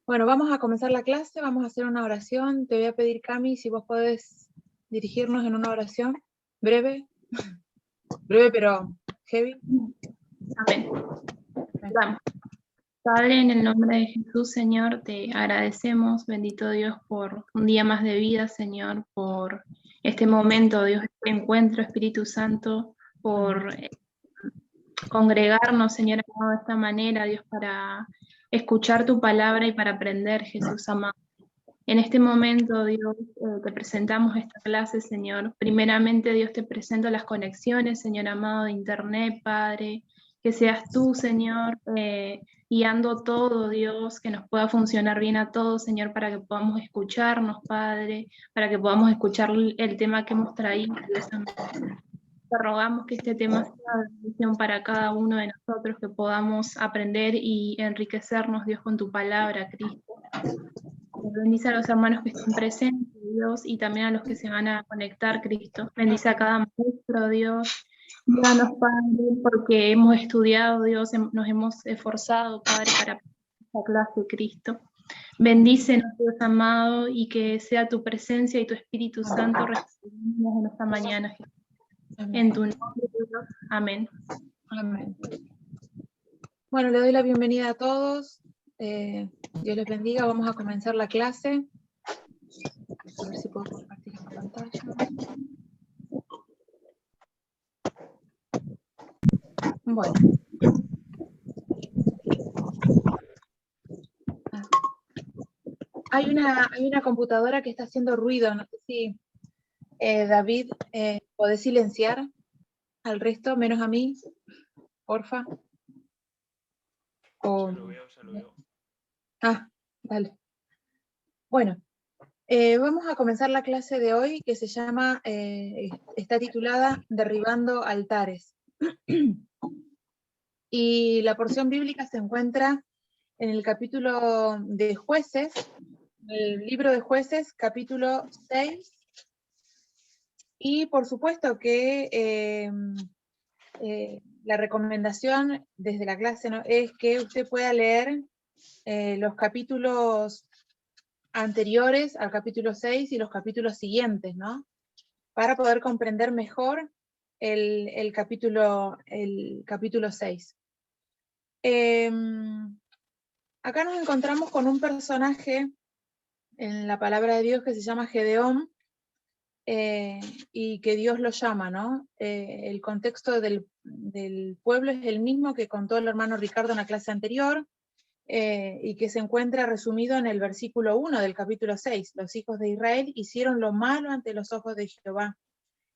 Bueno, vamos a comenzar la clase, vamos a hacer una oración. Te voy a pedir, Cami, si vos podés dirigirnos en una oración breve, pero heavy. Amén. Vamos. Padre, en el nombre de Jesús, Señor, te agradecemos, bendito Dios, por un día más de vida, Señor, por este momento, Dios, este encuentro, Espíritu Santo, por congregarnos, Señor, de esta manera, Dios, para escuchar tu palabra y para aprender, Jesús amado. En este momento, Dios, te presentamos esta clase, Señor. Primeramente, Dios, te presento las conexiones, Señor amado, de Internet, Padre. Que seas tú, Señor, guiando todo, Dios, que nos pueda funcionar bien a todos, Señor, para que podamos escucharnos, Padre, para que podamos escuchar el tema que hemos traído, Dios amado. Te rogamos que este tema sea de bendición para cada uno de nosotros, que podamos aprender y enriquecernos, Dios, con tu palabra, Cristo. Bendice a los hermanos que están presentes, Dios, y también a los que se van a conectar, Cristo. Bendice a cada maestro, Dios. Danos, Padre, porque hemos estudiado, Dios, nos hemos esforzado, Padre, para esta clase, Cristo. Bendícenos, Dios amado, y que sea tu presencia y tu Espíritu Santo recibiéndonos en esta mañana, Jesús. En tu nombre, Dios. Amén. Amén. Bueno, le doy la bienvenida a todos. Dios les bendiga. Vamos a comenzar la clase. A ver si puedo compartir la pantalla. Bueno. Hay una computadora que está haciendo ruido. No sé si David, ¿podés silenciar al resto, menos a mí? Porfa. Ya lo veo. Ah, dale. Bueno, vamos a comenzar la clase de hoy que se llama, está titulada Derribando altares. Y la porción bíblica se encuentra en el capítulo de Jueces, el libro de Jueces, capítulo 6. Y por supuesto que la recomendación desde la clase, ¿no?, es que usted pueda leer los capítulos anteriores al capítulo 6 y los capítulos siguientes, ¿no?, para poder comprender mejor el capítulo 6. Acá nos encontramos con un personaje en la palabra de Dios que se llama Gedeón, y que Dios lo llama, ¿no? El contexto del pueblo es el mismo que contó el hermano Ricardo en la clase anterior, y que se encuentra resumido en el versículo 1 del capítulo 6. Los hijos de Israel hicieron lo malo ante los ojos de Jehová,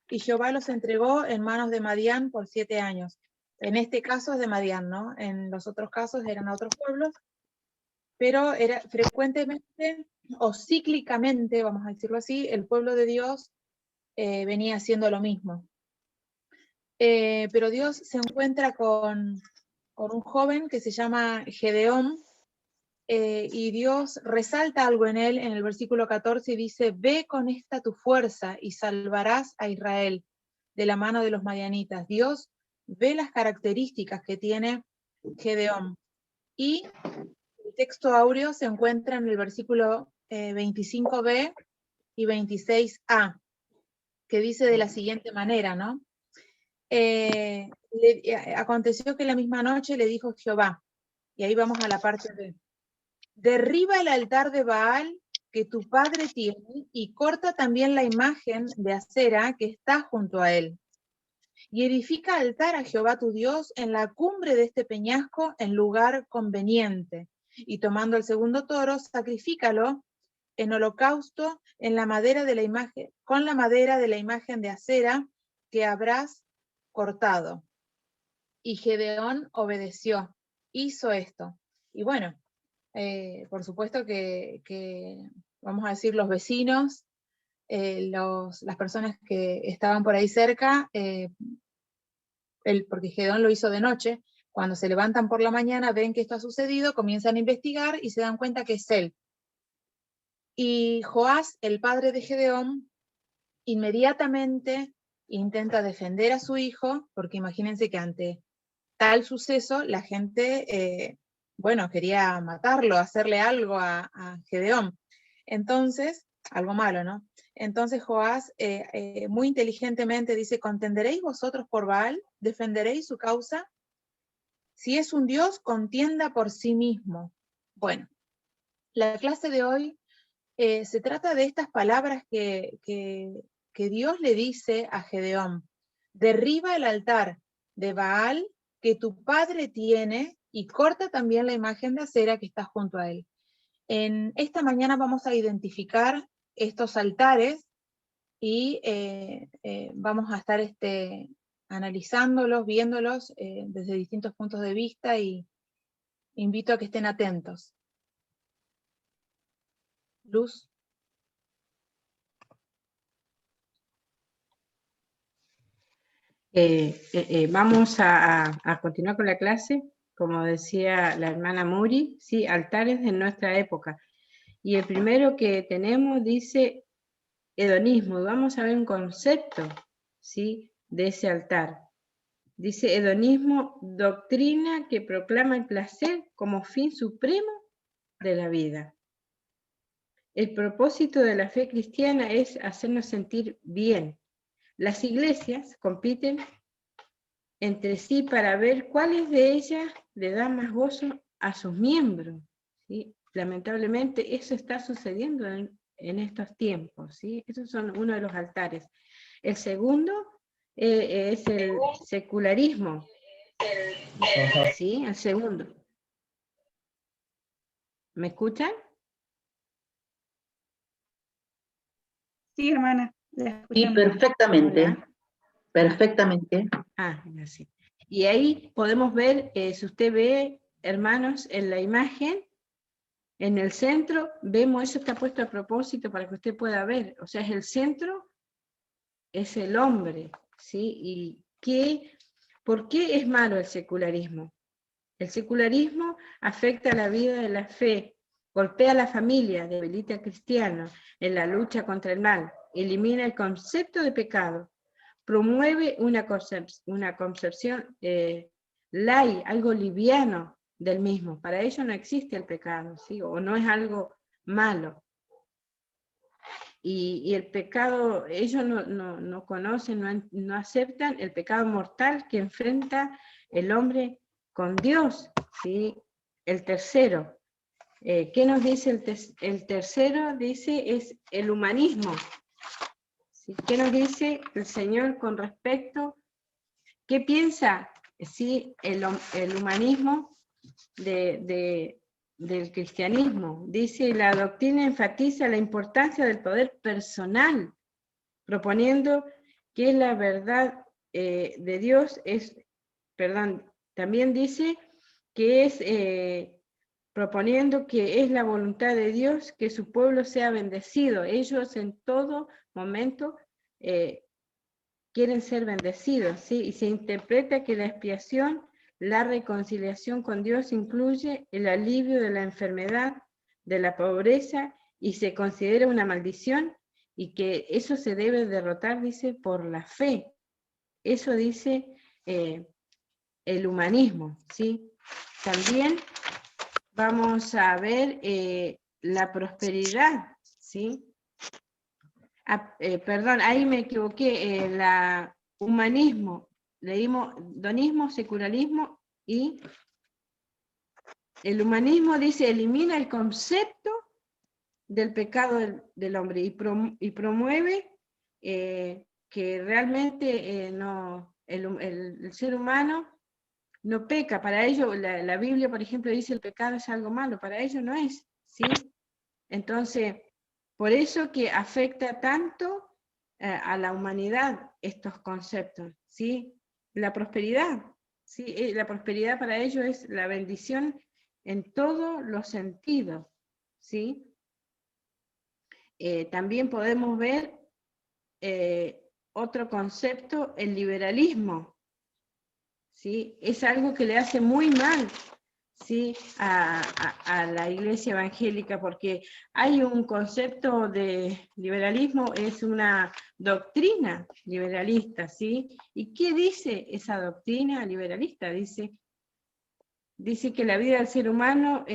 y Jehová los entregó en manos de Madián por 7 años. En este caso es de Madián, ¿no? En los otros casos eran otros pueblos, pero era frecuentemente o cíclicamente, vamos a decirlo así, el pueblo de Dios venía haciendo lo mismo. Pero Dios se encuentra con un joven que se llama Gedeón, y Dios resalta algo en él en el versículo 14 y dice: ve con esta tu fuerza y salvarás a Israel de la mano de los madianitas. Dios ve las características que tiene Gedeón. Y el texto áureo se encuentra en el versículo 25b y 26a, que dice de la siguiente manera, ¿no? Aconteció que la misma noche le dijo Jehová, y ahí vamos a la parte de: derriba el altar de Baal que tu padre tiene, y corta también la imagen de acera que está junto a él. Y edifica altar a Jehová tu Dios en la cumbre de este peñasco, en lugar conveniente. Y tomando el segundo toro, sacrifícalo en holocausto en la madera de la imagen, con la madera de la imagen de acera que habrás cortado. Y Gedeón obedeció, hizo esto. Y bueno, por supuesto que vamos a decir los vecinos, las personas que estaban por ahí cerca, porque Gedeón lo hizo de noche, cuando se levantan por la mañana, ven que esto ha sucedido, comienzan a investigar y se dan cuenta que es él. Y Joás, el padre de Gedeón, inmediatamente intenta defender a su hijo, porque imagínense que ante tal suceso la gente bueno, quería matarlo, hacerle algo a Gedeón. Entonces, algo malo, ¿no? Entonces Joás muy inteligentemente dice, ¿contenderéis vosotros por Baal? ¿Defenderéis su causa? Si es un Dios, contienda por sí mismo. Bueno, la clase de hoy se trata de estas palabras que Dios le dice a Gedeón. Derriba el altar de Baal que tu padre tiene y corta también la imagen de acera que está junto a él. En esta mañana vamos a identificar estos altares y vamos a estar analizándolos, viéndolos desde distintos puntos de vista y invito a que estén atentos. Luz. Vamos a continuar con la clase, como decía la hermana Muri, ¿sí? Altares de nuestra época. Y el primero que tenemos dice hedonismo. Vamos a ver un concepto, ¿sí? De ese altar. Dice hedonismo, doctrina que proclama el placer como fin supremo de la vida. El propósito de la fe cristiana es hacernos sentir bien. Las iglesias compiten entre sí para ver cuáles de ellas le dan más gozo a sus miembros, ¿sí? Lamentablemente eso está sucediendo en estos tiempos, ¿sí? Esos son uno de los altares. El segundo es el secularismo, ¿sí? El segundo. ¿Me escuchan? Sí, hermana. Sí, perfectamente. Hola. Perfectamente. Gracias. Y ahí podemos ver, si usted ve, hermanos, en la imagen, en el centro, vemos, eso está puesto a propósito para que usted pueda ver, o sea, es el centro, es el hombre, ¿sí? ¿Y por qué es malo el secularismo? El secularismo afecta la vida de la fe, golpea a la familia, debilita al cristiano en la lucha contra el mal, elimina el concepto de pecado, promueve una concepción light, algo liviano del mismo. Para ellos no existe el pecado, ¿sí? O no es algo malo. Y el pecado, ellos no conocen, no aceptan el pecado mortal que enfrenta el hombre con Dios, ¿sí? El tercero. ¿Qué nos dice el tercero? Dice, es el humanismo. ¿Sí? ¿Qué nos dice el Señor con respecto? ¿Qué piensa, sí, el humanismo del cristianismo? Dice, la doctrina enfatiza la importancia del poder personal, proponiendo que la verdad de Dios también dice que es proponiendo que es la voluntad de Dios que su pueblo sea bendecido. Ellos en todo momento quieren ser bendecidos, ¿sí? Y se interpreta que la expiación, la reconciliación con Dios incluye el alivio de la enfermedad, de la pobreza, y se considera una maldición, y que eso se debe derrotar, dice, por la fe. Eso dice el humanismo, ¿sí? También vamos a ver la prosperidad, ¿sí? Perdón, ahí me equivoqué, humanismo, leímos donismo, secularismo, y el humanismo dice, elimina el concepto del pecado del hombre y promueve que realmente el ser humano no peca. Para ello, la Biblia, por ejemplo, dice el pecado es algo malo, para ello no es, ¿sí? Entonces, por eso que afecta tanto a la humanidad estos conceptos, ¿sí? La prosperidad, ¿sí? La prosperidad para ellos es la bendición en todos los sentidos, ¿sí? También podemos ver otro concepto, el liberalismo, ¿sí? Es algo que le hace muy mal, ¿sí? a la iglesia evangélica, porque hay un concepto de liberalismo, es una doctrina liberalista, ¿sí? ¿Y qué dice esa doctrina liberalista? Dice dice que la vida del ser humano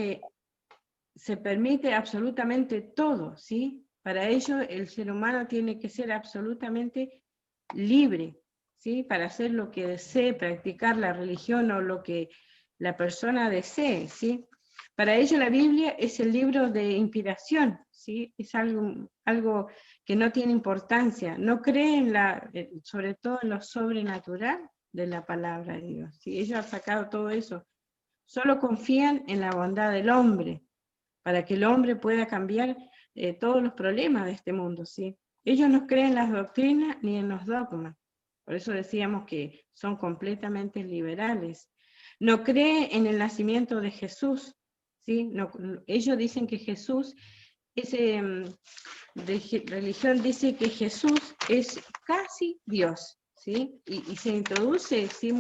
se permite absolutamente todo, ¿sí? Para ello el ser humano tiene que ser absolutamente libre, ¿sí? Para hacer lo que desee, practicar la religión o lo que la persona desee, ¿sí? Para ello la Biblia es el libro de inspiración, ¿sí? Es algo que no tiene importancia, no creen sobre todo en lo sobrenatural de la palabra de Dios, ¿sí? Ellos han sacado todo eso, solo confían en la bondad del hombre, para que el hombre pueda cambiar todos los problemas de este mundo, ¿sí? Ellos no creen en las doctrinas ni en los dogmas, por eso decíamos que son completamente liberales. No creen en el nacimiento de Jesús, ¿sí? No, ellos dicen que Jesús, religión dice que Jesús es casi Dios, ¿sí? Y se introduce, ¿sí?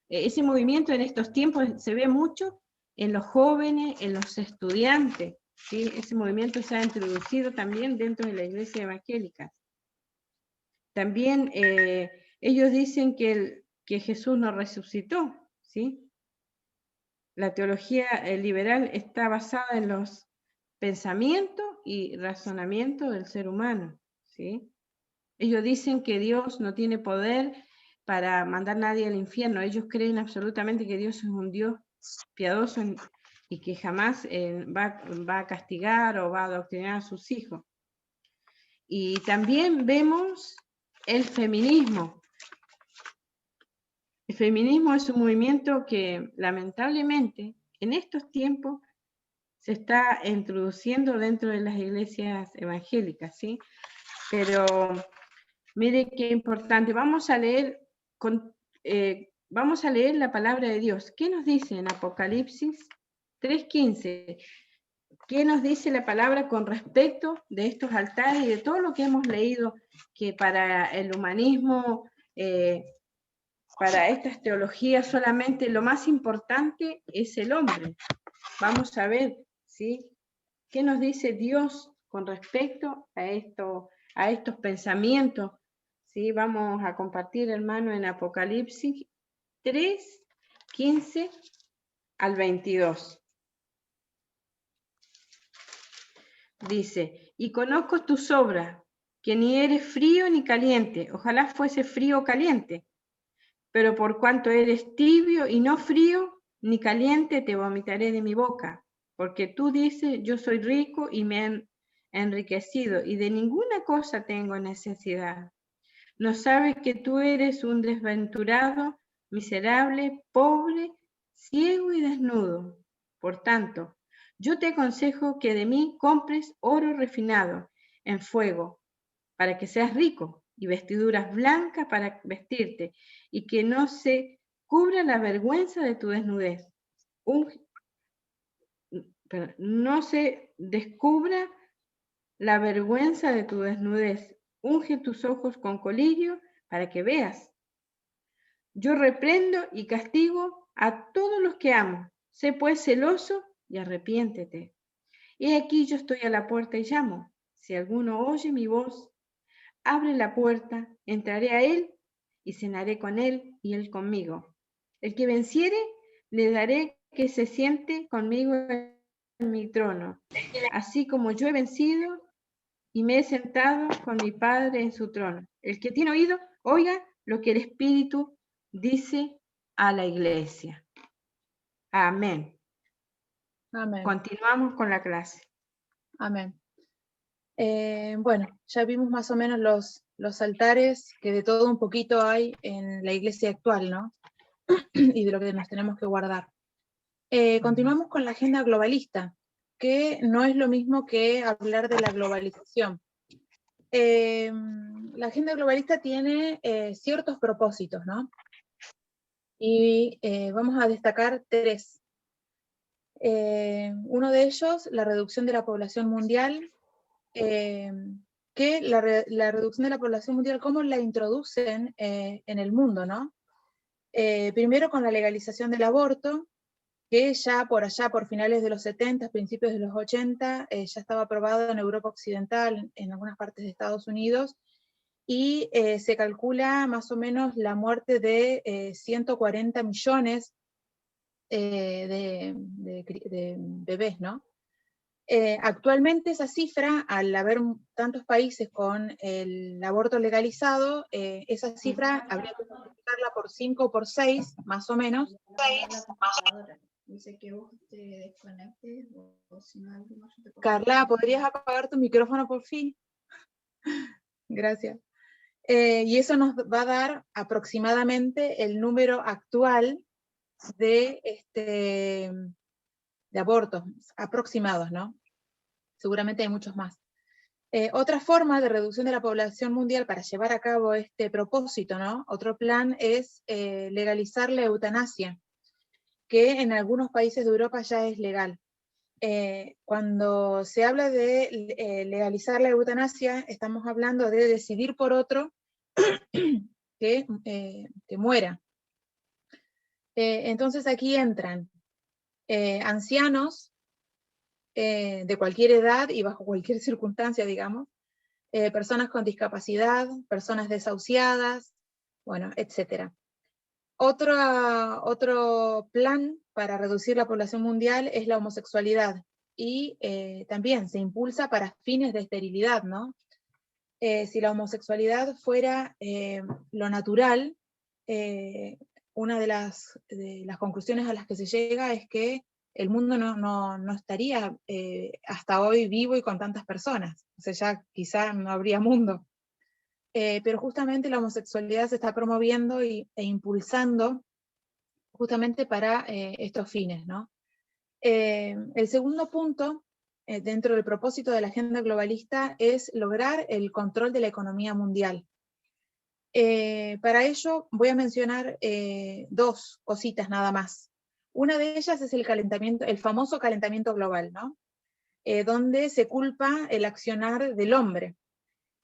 Ese movimiento en estos tiempos se ve mucho en los jóvenes, en los estudiantes, ¿sí? Ese movimiento se ha introducido también dentro de la iglesia evangélica. También ellos dicen que Jesús no resucitó, ¿sí? La teología liberal está basada en los pensamientos y razonamientos del ser humano, ¿sí? Ellos dicen que Dios no tiene poder para mandar a nadie al infierno. Ellos creen absolutamente que Dios es un Dios piadoso y que jamás va a castigar o va a adoctrinar a sus hijos. Y también vemos el feminismo. El feminismo es un movimiento que lamentablemente en estos tiempos se está introduciendo dentro de las iglesias evangélicas, ¿sí? Pero mire qué importante. Vamos a leer la palabra de Dios. ¿Qué nos dice en Apocalipsis 3:15? ¿Qué nos dice la palabra con respecto de estos altares y de todo lo que hemos leído, que para el humanismo, para estas teologías solamente lo más importante es el hombre? Vamos a ver, ¿sí? ¿Qué nos dice Dios con respecto a estos pensamientos? ¿Sí? Vamos a compartir, hermano, en Apocalipsis 3:15 al 22. Dice, y conozco tus obras, que ni eres frío ni caliente, ojalá fuese frío o caliente, pero por cuanto eres tibio y no frío ni caliente, te vomitaré de mi boca, porque tú dices, yo soy rico y me he enriquecido, y de ninguna cosa tengo necesidad. ¿No sabes que tú eres un desventurado, miserable, pobre, ciego y desnudo? Por tanto, yo te aconsejo que de mí compres oro refinado en fuego, para que seas rico, y vestiduras blancas para vestirte, y que no se cubra la vergüenza de tu desnudez. No se descubra la vergüenza de tu desnudez. Unge tus ojos con colirio para que veas. Yo reprendo y castigo a todos los que amo. Sé pues celoso y arrepiéntete. He aquí yo estoy a la puerta y llamo. Si alguno oye mi voz, abre la puerta, entraré a él y cenaré con él y él conmigo. El que venciere, le daré que se siente conmigo en mi trono, así como yo he vencido y me he sentado con mi Padre en su trono. El que tiene oído, oiga lo que el Espíritu dice a la iglesia. Amén. Amén. Continuamos con la clase. Amén. Bueno, ya vimos más o menos los altares, que de todo un poquito hay en la iglesia actual, ¿no? Y de lo que nos tenemos que guardar. Continuamos con la agenda globalista, que no es lo mismo que hablar de la globalización. La agenda globalista tiene ciertos propósitos, ¿no? Y vamos a destacar 3. Uno de ellos, la reducción de la población mundial, que la reducción de la población mundial, ¿cómo la introducen en el mundo, ¿no? Primero con la legalización del aborto, que ya por finales de los 70, principios de los 80, ya estaba aprobado en Europa Occidental, en algunas partes de Estados Unidos, y se calcula más o menos la muerte de 140 millones de bebés, ¿no? Actualmente esa cifra, al haber tantos países con el aborto legalizado, esa cifra habría que multiplicarla por 5 o por 6, más o menos. Dice que vos te desconectes o si no algo más yo te puedo... Carla, ¿podrías apagar tu micrófono por fin? Gracias. Y eso nos va a dar aproximadamente el número actual de abortos aproximados, ¿no? Seguramente hay muchos más. Otra forma de reducción de la población mundial para llevar a cabo este propósito, ¿no? Otro plan es legalizar la eutanasia, que en algunos países de Europa ya es legal. Cuando se habla de legalizar la eutanasia, estamos hablando de decidir por otro que muera. Entonces aquí entran ancianos de cualquier edad y bajo cualquier circunstancia, digamos, personas con discapacidad, personas desahuciadas, bueno, etc. Otro plan para reducir la población mundial es la homosexualidad, y también se impulsa para fines de esterilidad, ¿no? Si la homosexualidad fuera lo natural, una de las conclusiones a las que se llega es que el mundo no estaría hasta hoy vivo y con tantas personas. O sea, ya quizá no habría mundo. Pero justamente la homosexualidad se está promoviendo e impulsando justamente para estos fines, ¿no? El segundo punto, dentro del propósito de la agenda globalista, es lograr el control de la economía mundial. Para ello voy a mencionar dos cositas nada más. Una de ellas es el famoso calentamiento global, ¿no? Donde se culpa el accionar del hombre.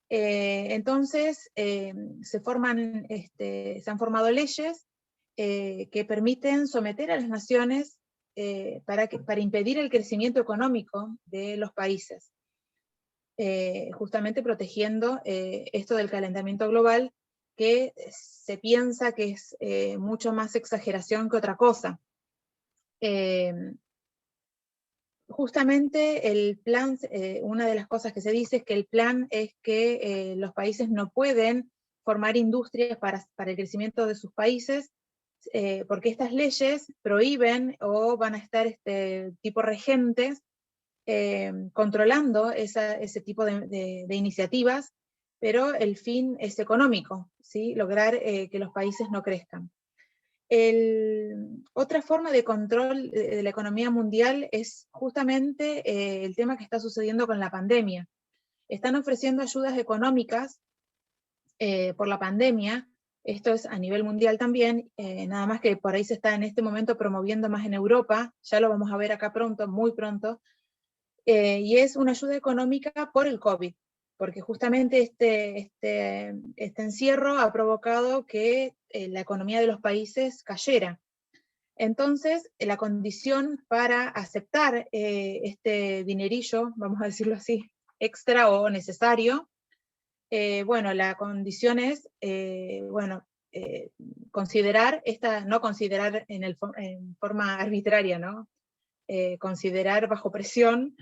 Entonces se han formado leyes que permiten someter a las naciones para impedir el crecimiento económico de los países, justamente protegiendo esto del calentamiento global, que se piensa que es mucho más exageración que otra cosa. Justamente el plan, una de las cosas que se dice es que el plan es que los países no pueden formar industrias para el crecimiento de sus países, porque estas leyes prohíben o van a estar tipo regentes controlando ese tipo de iniciativas, pero el fin es económico, ¿sí? Lograr que los países no crezcan. Otra forma de control de la economía mundial es justamente el tema que está sucediendo con la pandemia. Están ofreciendo ayudas económicas por la pandemia. Esto es a nivel mundial también, nada más que por ahí se está en este momento promoviendo más en Europa, ya lo vamos a ver acá pronto, muy pronto, y es una ayuda económica por el COVID, porque justamente este encierro ha provocado que la economía de los países cayera. Entonces, la condición para aceptar este dinerillo, vamos a decirlo así, extra o necesario, bueno, la condición es, considerar no considerar en forma arbitraria, ¿no? Considerar bajo presión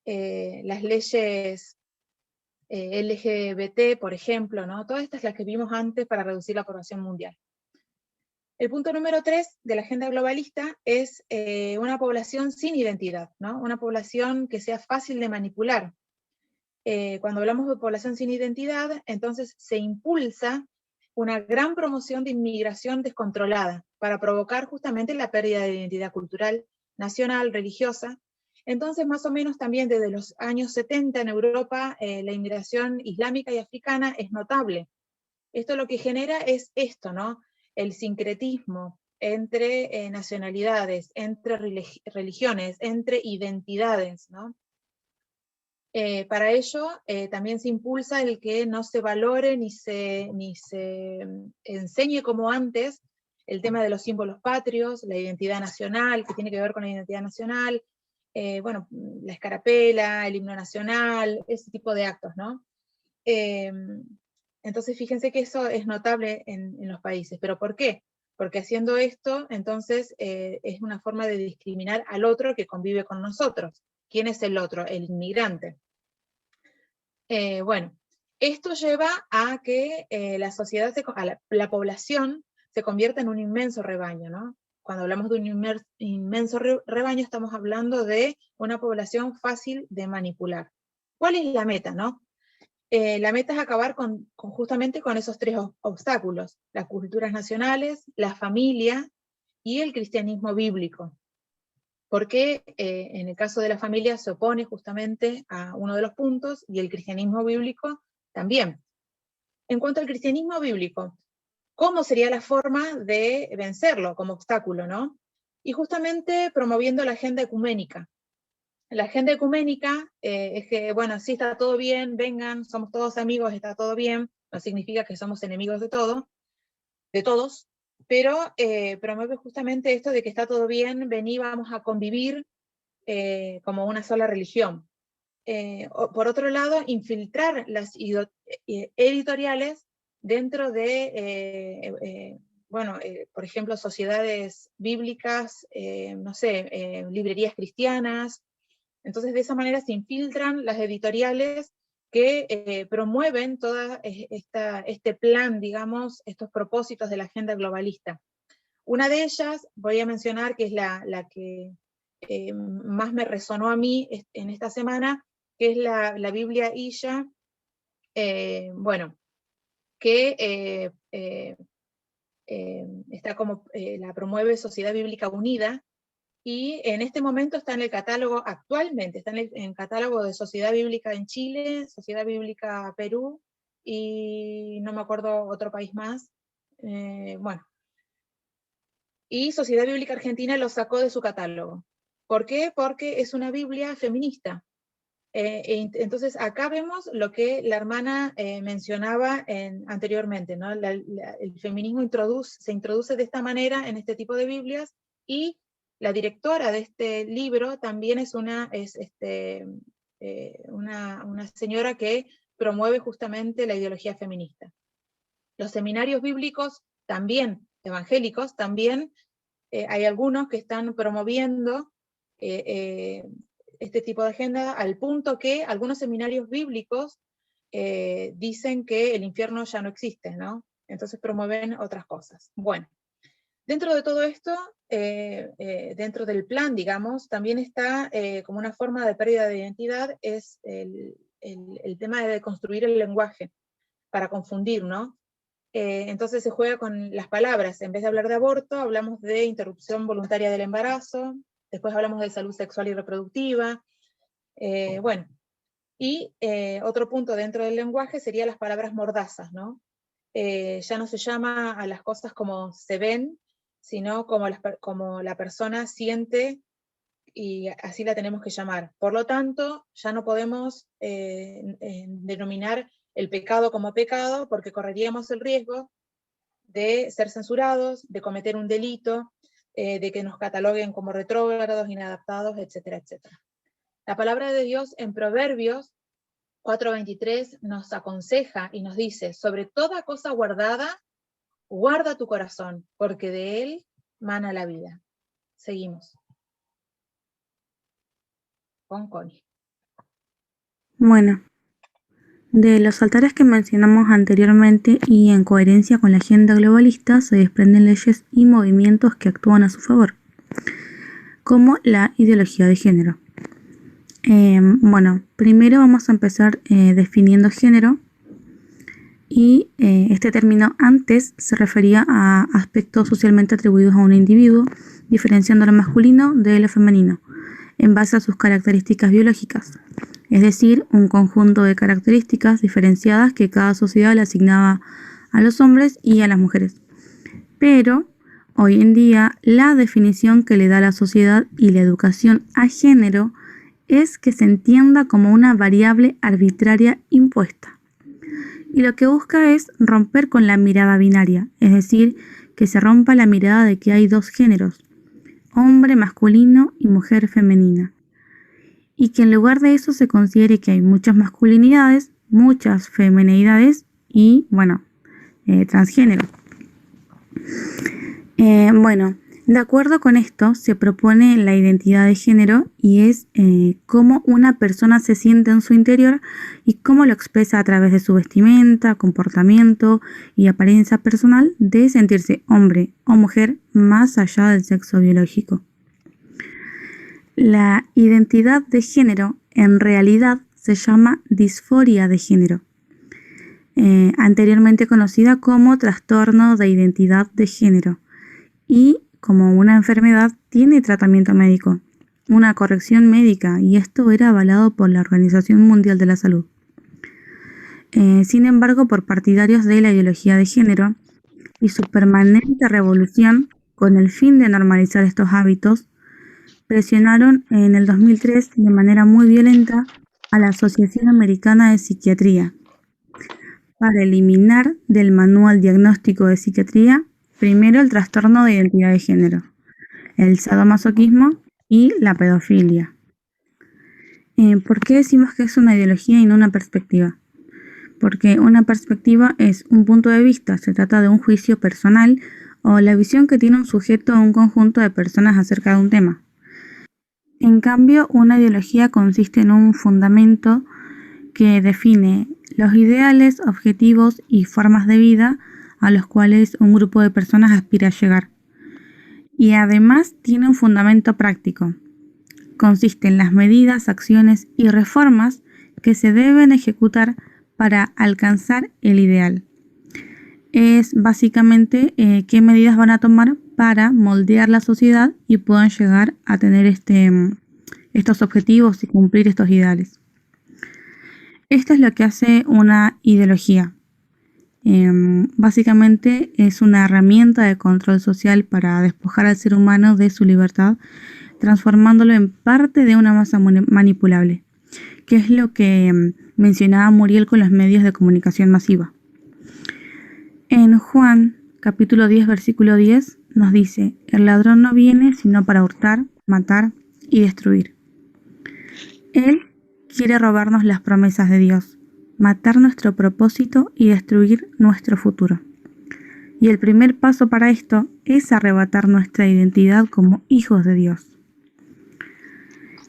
las leyes LGBT, por ejemplo, ¿no? Todas estas las que vimos antes para reducir la población mundial. El punto número 3 de la agenda globalista es una población sin identidad, ¿no? Una población que sea fácil de manipular. Cuando hablamos de población sin identidad, entonces se impulsa una gran promoción de inmigración descontrolada para provocar justamente la pérdida de identidad cultural, nacional, religiosa. Entonces, más o menos también desde los años 70 en Europa, la inmigración islámica y africana es notable. Esto lo que genera es esto, ¿no? El sincretismo entre nacionalidades, entre religiones, entre identidades, ¿no? Para ello también se impulsa el que no se valore ni se enseñe como antes el tema de los símbolos patrios, la identidad nacional, que tiene que ver con la identidad nacional, bueno, la escarapela, el himno nacional, ese tipo de actos, ¿no? Entonces fíjense que eso es notable en los países. ¿Pero por qué? porque haciendo esto, entonces, es una forma de discriminar al otro que convive con nosotros. ¿Quién es el otro? El inmigrante. Bueno, esto lleva a que la sociedad, la población, se convierta en un inmenso rebaño, ¿no? Cuando hablamos de un inmenso rebaño, estamos hablando de una población fácil de manipular. ¿Cuál es la meta, no? La meta es acabar justamente con esos tres obstáculos: las culturas nacionales, la familia y el cristianismo bíblico. Porque en el caso de la familia se opone justamente a uno de los puntos, y el cristianismo bíblico también. En cuanto al cristianismo bíblico, ¿cómo sería la forma de vencerlo como obstáculo, no? Y justamente promoviendo la agenda ecuménica. La agenda ecuménica es que, bueno, sí, está todo bien, vengan, somos todos amigos, está todo bien, no significa que somos enemigos de todos, pero promueve justamente esto de que está todo bien, vení, vamos a convivir como una sola religión. Por otro lado, infiltrar las editoriales dentro de, por ejemplo, sociedades bíblicas, no sé, librerías cristianas. Entonces, de esa manera se infiltran las editoriales que promueven todo este plan, digamos, estos propósitos de la agenda globalista. Una de ellas, voy a mencionar, que es la que más me resonó a mí en esta semana, que es la Biblia Isha, bueno, que está como, la promueve Sociedad Bíblica Unida, y en este momento está en el catálogo, actualmente está en el catálogo de Sociedad Bíblica en Chile, Sociedad Bíblica Perú, y no me acuerdo otro país más, bueno. Y Sociedad Bíblica Argentina lo sacó de su catálogo. ¿Por qué? Porque es una Biblia feminista. Entonces acá vemos lo que la hermana mencionaba anteriormente, ¿no? El feminismo se introduce de esta manera en este tipo de Biblias, y la directora de este libro también es una señora que promueve justamente la ideología feminista. Los seminarios bíblicos también, evangélicos, también hay algunos que están promoviendo este tipo de agenda, al punto que algunos seminarios bíblicos dicen que el infierno ya no existe, ¿no? Entonces promueven otras cosas. Bueno, dentro de todo esto, dentro del plan, digamos, también está como una forma de pérdida de identidad, es el tema de construir el lenguaje para confundir, ¿no? Entonces se juega con las palabras. En vez de hablar de aborto, hablamos de interrupción voluntaria del embarazo, después hablamos de salud sexual y reproductiva, bueno. Y otro punto dentro del lenguaje sería las palabras mordazas, ¿no? Ya no se llama a las cosas como se ven, sino como la persona siente, y así la tenemos que llamar. Por lo tanto, ya no podemos denominar el pecado como pecado, porque correríamos el riesgo de ser censurados, de cometer un delito, de que nos cataloguen como retrógrados, inadaptados, etcétera, etcétera. La palabra de Dios en Proverbios 4:23 nos aconseja y nos dice: sobre toda cosa guardada, guarda tu corazón, porque de él mana la vida. Seguimos. Con Connie. Bueno, de los altares que mencionamos anteriormente y en coherencia con la agenda globalista se desprenden leyes y movimientos que actúan a su favor, como la ideología de género. Bueno, primero vamos a empezar definiendo género, y este término antes se refería a aspectos socialmente atribuidos a un individuo, diferenciando lo masculino de lo femenino, en base a sus características biológicas, es decir, un conjunto de características diferenciadas que cada sociedad le asignaba a los hombres y a las mujeres. Pero hoy en día la definición que le da la sociedad y la educación a género es que se entienda como una variable arbitraria impuesta. Y lo que busca es romper con la mirada binaria, es decir, que se rompa la mirada de que hay dos géneros, hombre masculino y mujer femenina, y que en lugar de eso se considere que hay muchas masculinidades, muchas feminidades y, bueno, transgénero. Bueno, de acuerdo con esto, se propone la identidad de género y es cómo una persona se siente en su interior y cómo lo expresa a través de su vestimenta, comportamiento y apariencia personal de sentirse hombre o mujer más allá del sexo biológico. La identidad de género en realidad se llama disforia de género, anteriormente conocida como trastorno de identidad de género. Y como una enfermedad tiene tratamiento médico, una corrección médica, y esto era avalado por la Organización Mundial de la Salud. Sin embargo, por partidarios de la ideología de género y su permanente revolución con el fin de normalizar estos hábitos, presionaron en el 2003 de manera muy violenta a la Asociación Americana de Psiquiatría para eliminar del Manual Diagnóstico de Psiquiatría primero el trastorno de identidad de género, el sadomasoquismo y la pedofilia. ¿Por qué decimos que es una ideología y no una perspectiva? Porque una perspectiva es un punto de vista, se trata de un juicio personal o la visión que tiene un sujeto o un conjunto de personas acerca de un tema. En cambio, una ideología consiste en un fundamento que define los ideales, objetivos y formas de vida a los cuales un grupo de personas aspira a llegar. Y además tiene un fundamento práctico. Consiste en las medidas, acciones y reformas que se deben ejecutar para alcanzar el ideal. Es básicamente qué medidas van a tomar para moldear la sociedad y puedan llegar a tener estos objetivos y cumplir estos ideales. Esto es lo que hace una ideología. Básicamente es una herramienta de control social para despojar al ser humano de su libertad, transformándolo en parte de una masa manipulable, que es lo que mencionaba Muriel con los medios de comunicación masiva. En Juan, capítulo 10, versículo 10, nos dice: el ladrón no viene sino para hurtar, matar y destruir. Él quiere robarnos las promesas de Dios, matar nuestro propósito y destruir nuestro futuro. Y el primer paso para esto es arrebatar nuestra identidad como hijos de Dios.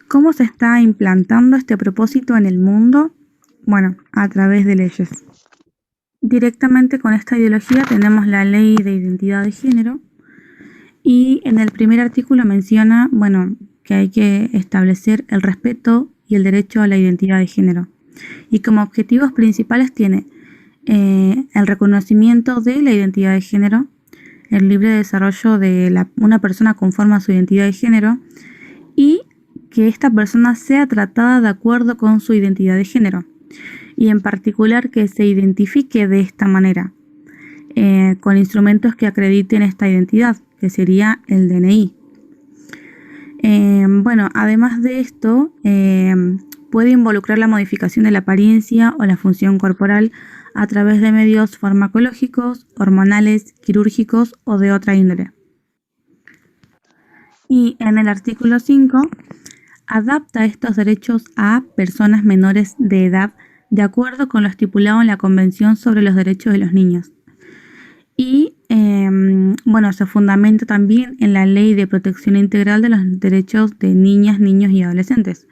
¿Cómo se está implantando este propósito en el mundo? Bueno, a través de leyes. Directamente con esta ideología tenemos la ley de identidad de género y en el primer artículo menciona, que hay que establecer el respeto y el derecho a la identidad de género. Y como objetivos principales tiene el reconocimiento de la identidad de género, el libre desarrollo de una persona conforme a su identidad de género y que esta persona sea tratada de acuerdo con su identidad de género y en particular que se identifique de esta manera con instrumentos que acrediten esta identidad, que sería el DNI. Además de esto, puede involucrar la modificación de la apariencia o la función corporal a través de medios farmacológicos, hormonales, quirúrgicos o de otra índole. Y en el artículo 5, adapta estos derechos a personas menores de edad de acuerdo con lo estipulado en la Convención sobre los Derechos de los Niños. Y se fundamenta también en la Ley de Protección Integral de los Derechos de Niñas, Niños y Adolescentes,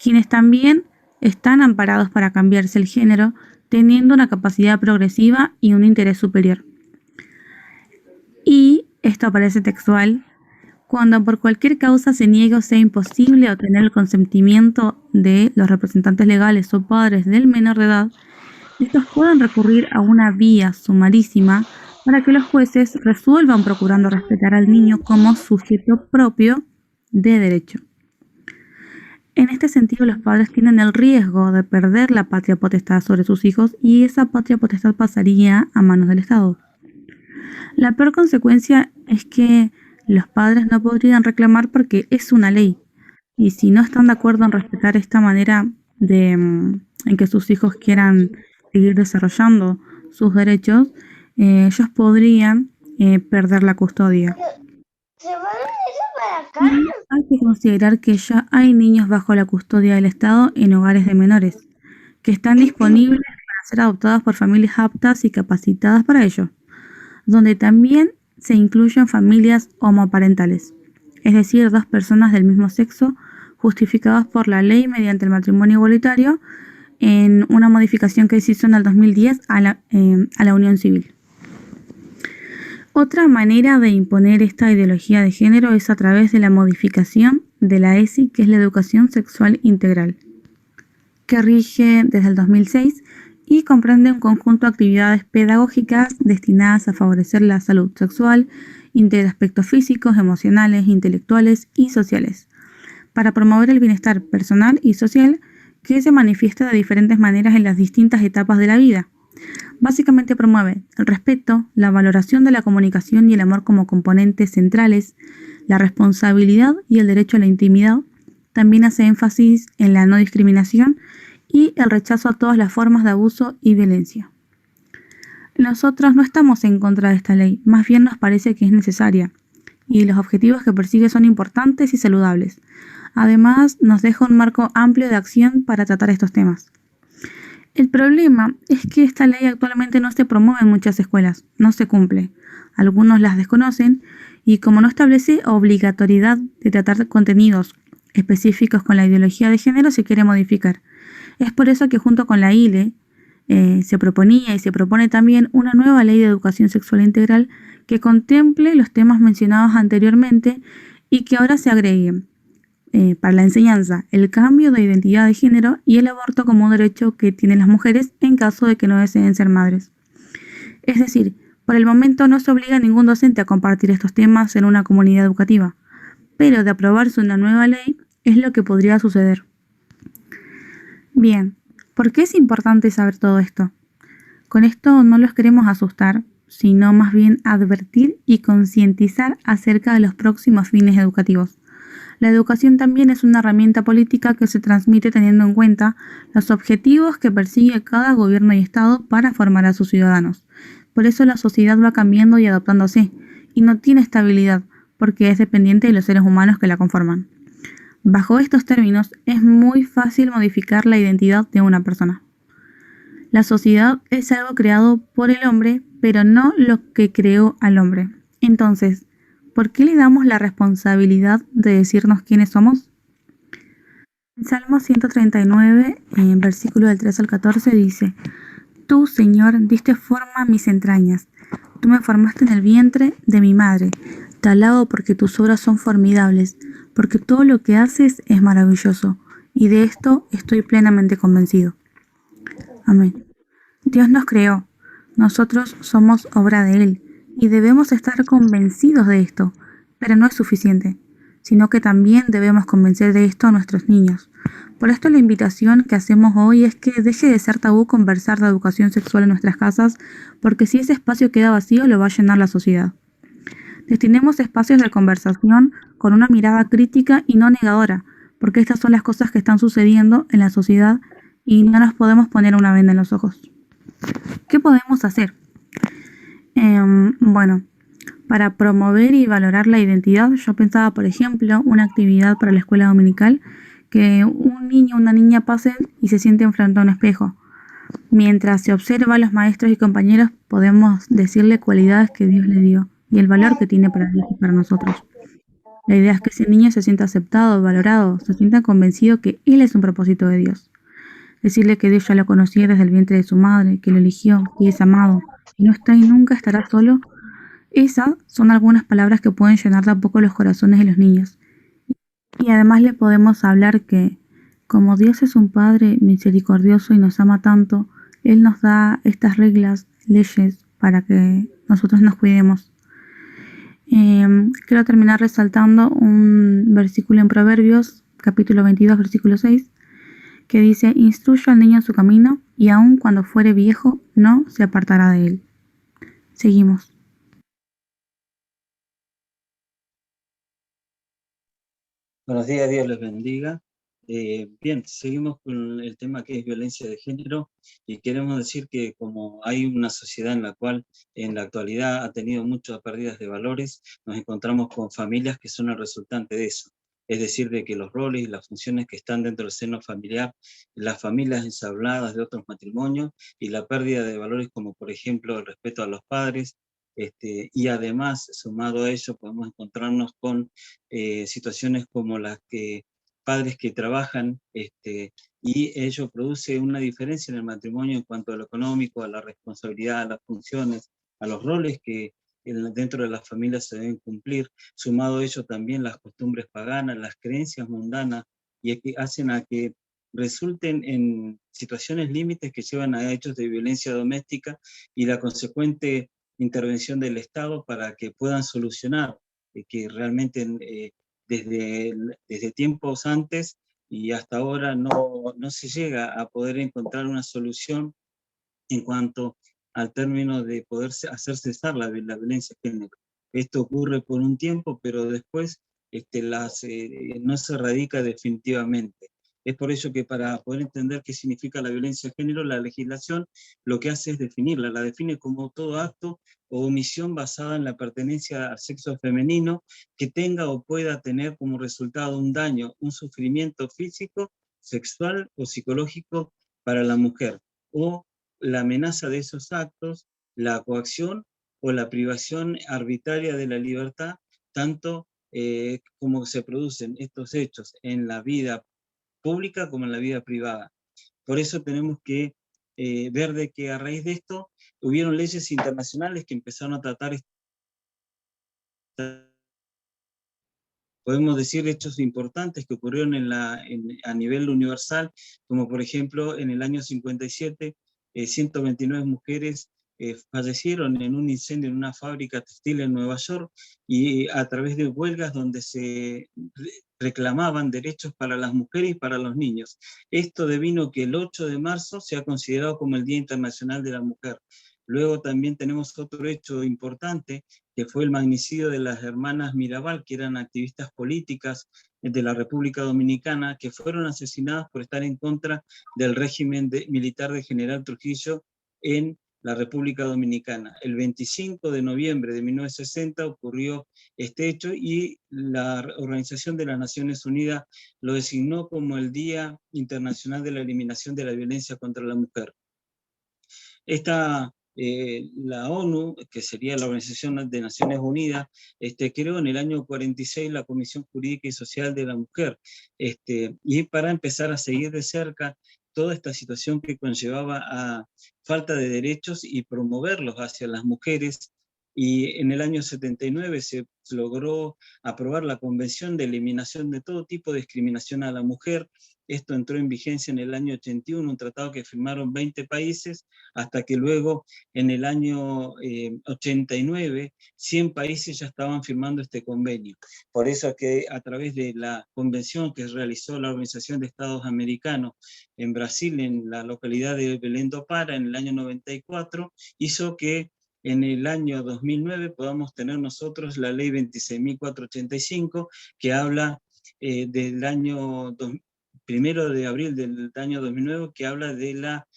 quienes también están amparados para cambiarse el género, teniendo una capacidad progresiva y un interés superior. Y esto aparece textual: cuando por cualquier causa se niegue o sea imposible obtener el consentimiento de los representantes legales o padres del menor de edad, estos pueden recurrir a una vía sumarísima para que los jueces resuelvan procurando respetar al niño como sujeto propio de derecho. En este sentido, los padres tienen el riesgo de perder la patria potestad sobre sus hijos y esa patria potestad pasaría a manos del Estado. La peor consecuencia es que los padres no podrían reclamar porque es una ley y si no están de acuerdo en respetar esta manera en que sus hijos quieran seguir desarrollando sus derechos, ellos podrían perder la custodia. Hay que considerar que ya hay niños bajo la custodia del Estado en hogares de menores, que están disponibles para ser adoptados por familias aptas y capacitadas para ello, donde también se incluyen familias homoparentales, es decir, dos personas del mismo sexo justificadas por la ley mediante el matrimonio igualitario en una modificación que se hizo en el 2010 a la unión civil. Otra manera de imponer esta ideología de género es a través de la modificación de la ESI, que es la educación sexual integral, que rige desde el 2006 y comprende un conjunto de actividades pedagógicas destinadas a favorecer la salud sexual, integra aspectos físicos, emocionales, intelectuales y sociales, para promover el bienestar personal y social que se manifiesta de diferentes maneras en las distintas etapas de la vida. Básicamente promueve el respeto, la valoración de la comunicación y el amor como componentes centrales, la responsabilidad y el derecho a la intimidad. También hace énfasis en la no discriminación y el rechazo a todas las formas de abuso y violencia. Nosotros no estamos en contra de esta ley, más bien nos parece que es necesaria y los objetivos que persigue son importantes y saludables. Además, nos deja un marco amplio de acción para tratar estos temas. El problema es que esta ley actualmente no se promueve en muchas escuelas, no se cumple. Algunos las desconocen y como no establece obligatoriedad de tratar contenidos específicos con la ideología de género, se quiere modificar. Es por eso que junto con la ILE se proponía y se propone también una nueva ley de educación sexual integral que contemple los temas mencionados anteriormente y que ahora se agreguen para la enseñanza, el cambio de identidad de género y el aborto como un derecho que tienen las mujeres en caso de que no deseen ser madres. Es decir, por el momento no se obliga a ningún docente a compartir estos temas en una comunidad educativa, pero de aprobarse una nueva ley es lo que podría suceder. Bien, ¿por qué es importante saber todo esto? Con esto no los queremos asustar, sino más bien advertir y concientizar acerca de los próximos fines educativos. La educación también es una herramienta política que se transmite teniendo en cuenta los objetivos que persigue cada gobierno y Estado para formar a sus ciudadanos. Por eso la sociedad va cambiando y adaptándose, y no tiene estabilidad, porque es dependiente de los seres humanos que la conforman. Bajo estos términos, es muy fácil modificar la identidad de una persona. La sociedad es algo creado por el hombre, pero no lo que creó al hombre. Entonces, ¿por qué le damos la responsabilidad de decirnos quiénes somos? En Salmo 139, en versículo del 3 al 14, dice: Tú, Señor, diste forma a mis entrañas. Tú me formaste en el vientre de mi madre. Te alabo porque tus obras son formidables, porque todo lo que haces es maravilloso, y de esto estoy plenamente convencido. Amén. Dios nos creó. Nosotros somos obra de Él. Y debemos estar convencidos de esto, pero no es suficiente, sino que también debemos convencer de esto a nuestros niños. Por esto la invitación que hacemos hoy es que deje de ser tabú conversar de educación sexual en nuestras casas, porque si ese espacio queda vacío lo va a llenar la sociedad. Destinemos espacios de conversación con una mirada crítica y no negadora, porque estas son las cosas que están sucediendo en la sociedad y no nos podemos poner una venda en los ojos. ¿Qué podemos hacer? Bueno, para promover y valorar la identidad, yo pensaba, por ejemplo, una actividad para la escuela dominical, que un niño o una niña pasen y se sienten frente a un espejo. Mientras se observa a los maestros y compañeros, podemos decirle cualidades que Dios le dio y el valor que tiene para Dios y para nosotros. La idea es que ese niño se sienta aceptado, valorado, se sienta convencido que él es un propósito de Dios. Decirle que Dios ya lo conocía desde el vientre de su madre, que lo eligió, que es amado, y no está y nunca estará solo. Esas son algunas palabras que pueden llenar de a poco los corazones de los niños. Y además le podemos hablar que, como Dios es un Padre misericordioso y nos ama tanto, Él nos da estas reglas, leyes, para que nosotros nos cuidemos. Quiero terminar resaltando un versículo en Proverbios, capítulo 22, versículo 6, que dice: Instruye al niño en su camino, y aun cuando fuere viejo, no se apartará de él. Seguimos. Buenos días, Dios les bendiga. Bien, seguimos con el tema que es violencia de género y queremos decir que como hay una sociedad en la cual en la actualidad ha tenido muchas pérdidas de valores, nos encontramos con familias que son el resultante de eso. Es decir, de que los roles y las funciones que están dentro del seno familiar, las familias ensabladas de otros matrimonios y la pérdida de valores como por ejemplo el respeto a los padres, Y además, sumado a ello, podemos encontrarnos con situaciones como las que padres que trabajan, y ello produce una diferencia en el matrimonio en cuanto a lo económico, a la responsabilidad, a las funciones, a los roles que dentro de las familias se deben cumplir. Sumado a ello también las costumbres paganas, las creencias mundanas, y que hacen a que resulten en situaciones límites que llevan a hechos de violencia doméstica y la consecuente intervención del Estado para que puedan solucionar, que realmente desde tiempos antes y hasta ahora no se llega a poder encontrar una solución en cuanto al término de poder hacer cesar la violencia de género. Esto ocurre por un tiempo, pero después no se erradica definitivamente. Es por ello que para poder entender qué significa la violencia de género, la legislación lo que hace es definirla, la define como todo acto o omisión basada en la pertenencia al sexo femenino que tenga o pueda tener como resultado un daño, un sufrimiento físico, sexual o psicológico para la mujer, o la amenaza de esos actos, la coacción o la privación arbitraria de la libertad, tanto como se producen estos hechos en la vida pública como en la vida privada. Por eso tenemos que ver de que a raíz de esto hubieron leyes internacionales que empezaron a tratar podemos decir hechos importantes que ocurrieron a nivel universal, como por ejemplo en el año 57, 129 mujeres fallecieron en un incendio en una fábrica textil en Nueva York, y a través de huelgas donde se reclamaban derechos para las mujeres y para los niños. Esto devino que el 8 de marzo sea considerado como el Día Internacional de la Mujer. Luego también tenemos otro hecho importante, que fue el magnicidio de las hermanas Mirabal, que eran activistas políticas de la República Dominicana, que fueron asesinadas por estar en contra del régimen militar de General Trujillo en la República Dominicana. El 25 de noviembre de 1960 ocurrió este hecho y la Organización de las Naciones Unidas lo designó como el Día Internacional de la Eliminación de la Violencia contra la Mujer. La ONU, que sería la Organización de Naciones Unidas, creó en el año 46 la Comisión Jurídica y Social de la Mujer, y para empezar a seguir de cerca toda esta situación que conllevaba a falta de derechos y promoverlos hacia las mujeres. Y en el año 79 se logró aprobar la Convención de Eliminación de todo tipo de discriminación a la mujer. Esto entró en vigencia en el año 81, un tratado que firmaron 20 países, hasta que luego en el año 89, 100 países ya estaban firmando este convenio. Por eso es que a través de la convención que realizó la Organización de Estados Americanos en Brasil, en la localidad de Belém do Pará, en el año 94, hizo que en el año 2009 podamos tener nosotros la ley 26.485, que habla del año 1 de abril del año 2009, que habla de la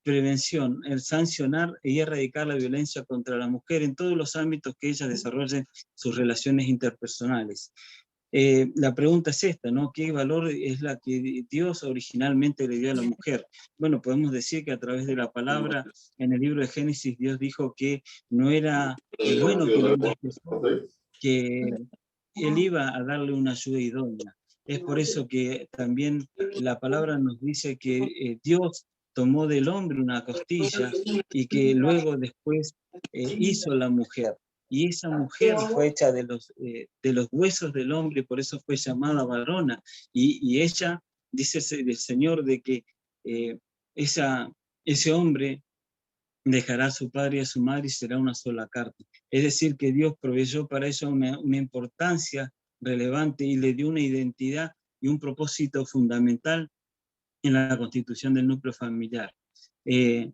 prevención, el sancionar y erradicar la violencia contra la mujer en todos los ámbitos que ella desarrolle sus relaciones interpersonales. La pregunta es esta, ¿no? ¿Qué valor es la que Dios originalmente le dio a la mujer? Bueno, podemos decir que a través de la palabra, en el libro de Génesis, Dios dijo que no era bueno que el hombre esté solo, que Él iba a darle una ayuda idónea. Es por eso que también la palabra nos dice que Dios tomó del hombre una costilla y que luego después hizo la mujer. Y esa mujer fue hecha de los huesos del hombre, por eso fue llamada varona. Y ella, dice el Señor, de que ese hombre dejará a su padre y a su madre y será una sola carne. Es decir, que Dios proveyó para ella una importancia relevante y le dio una identidad y un propósito fundamental en la constitución del núcleo familiar.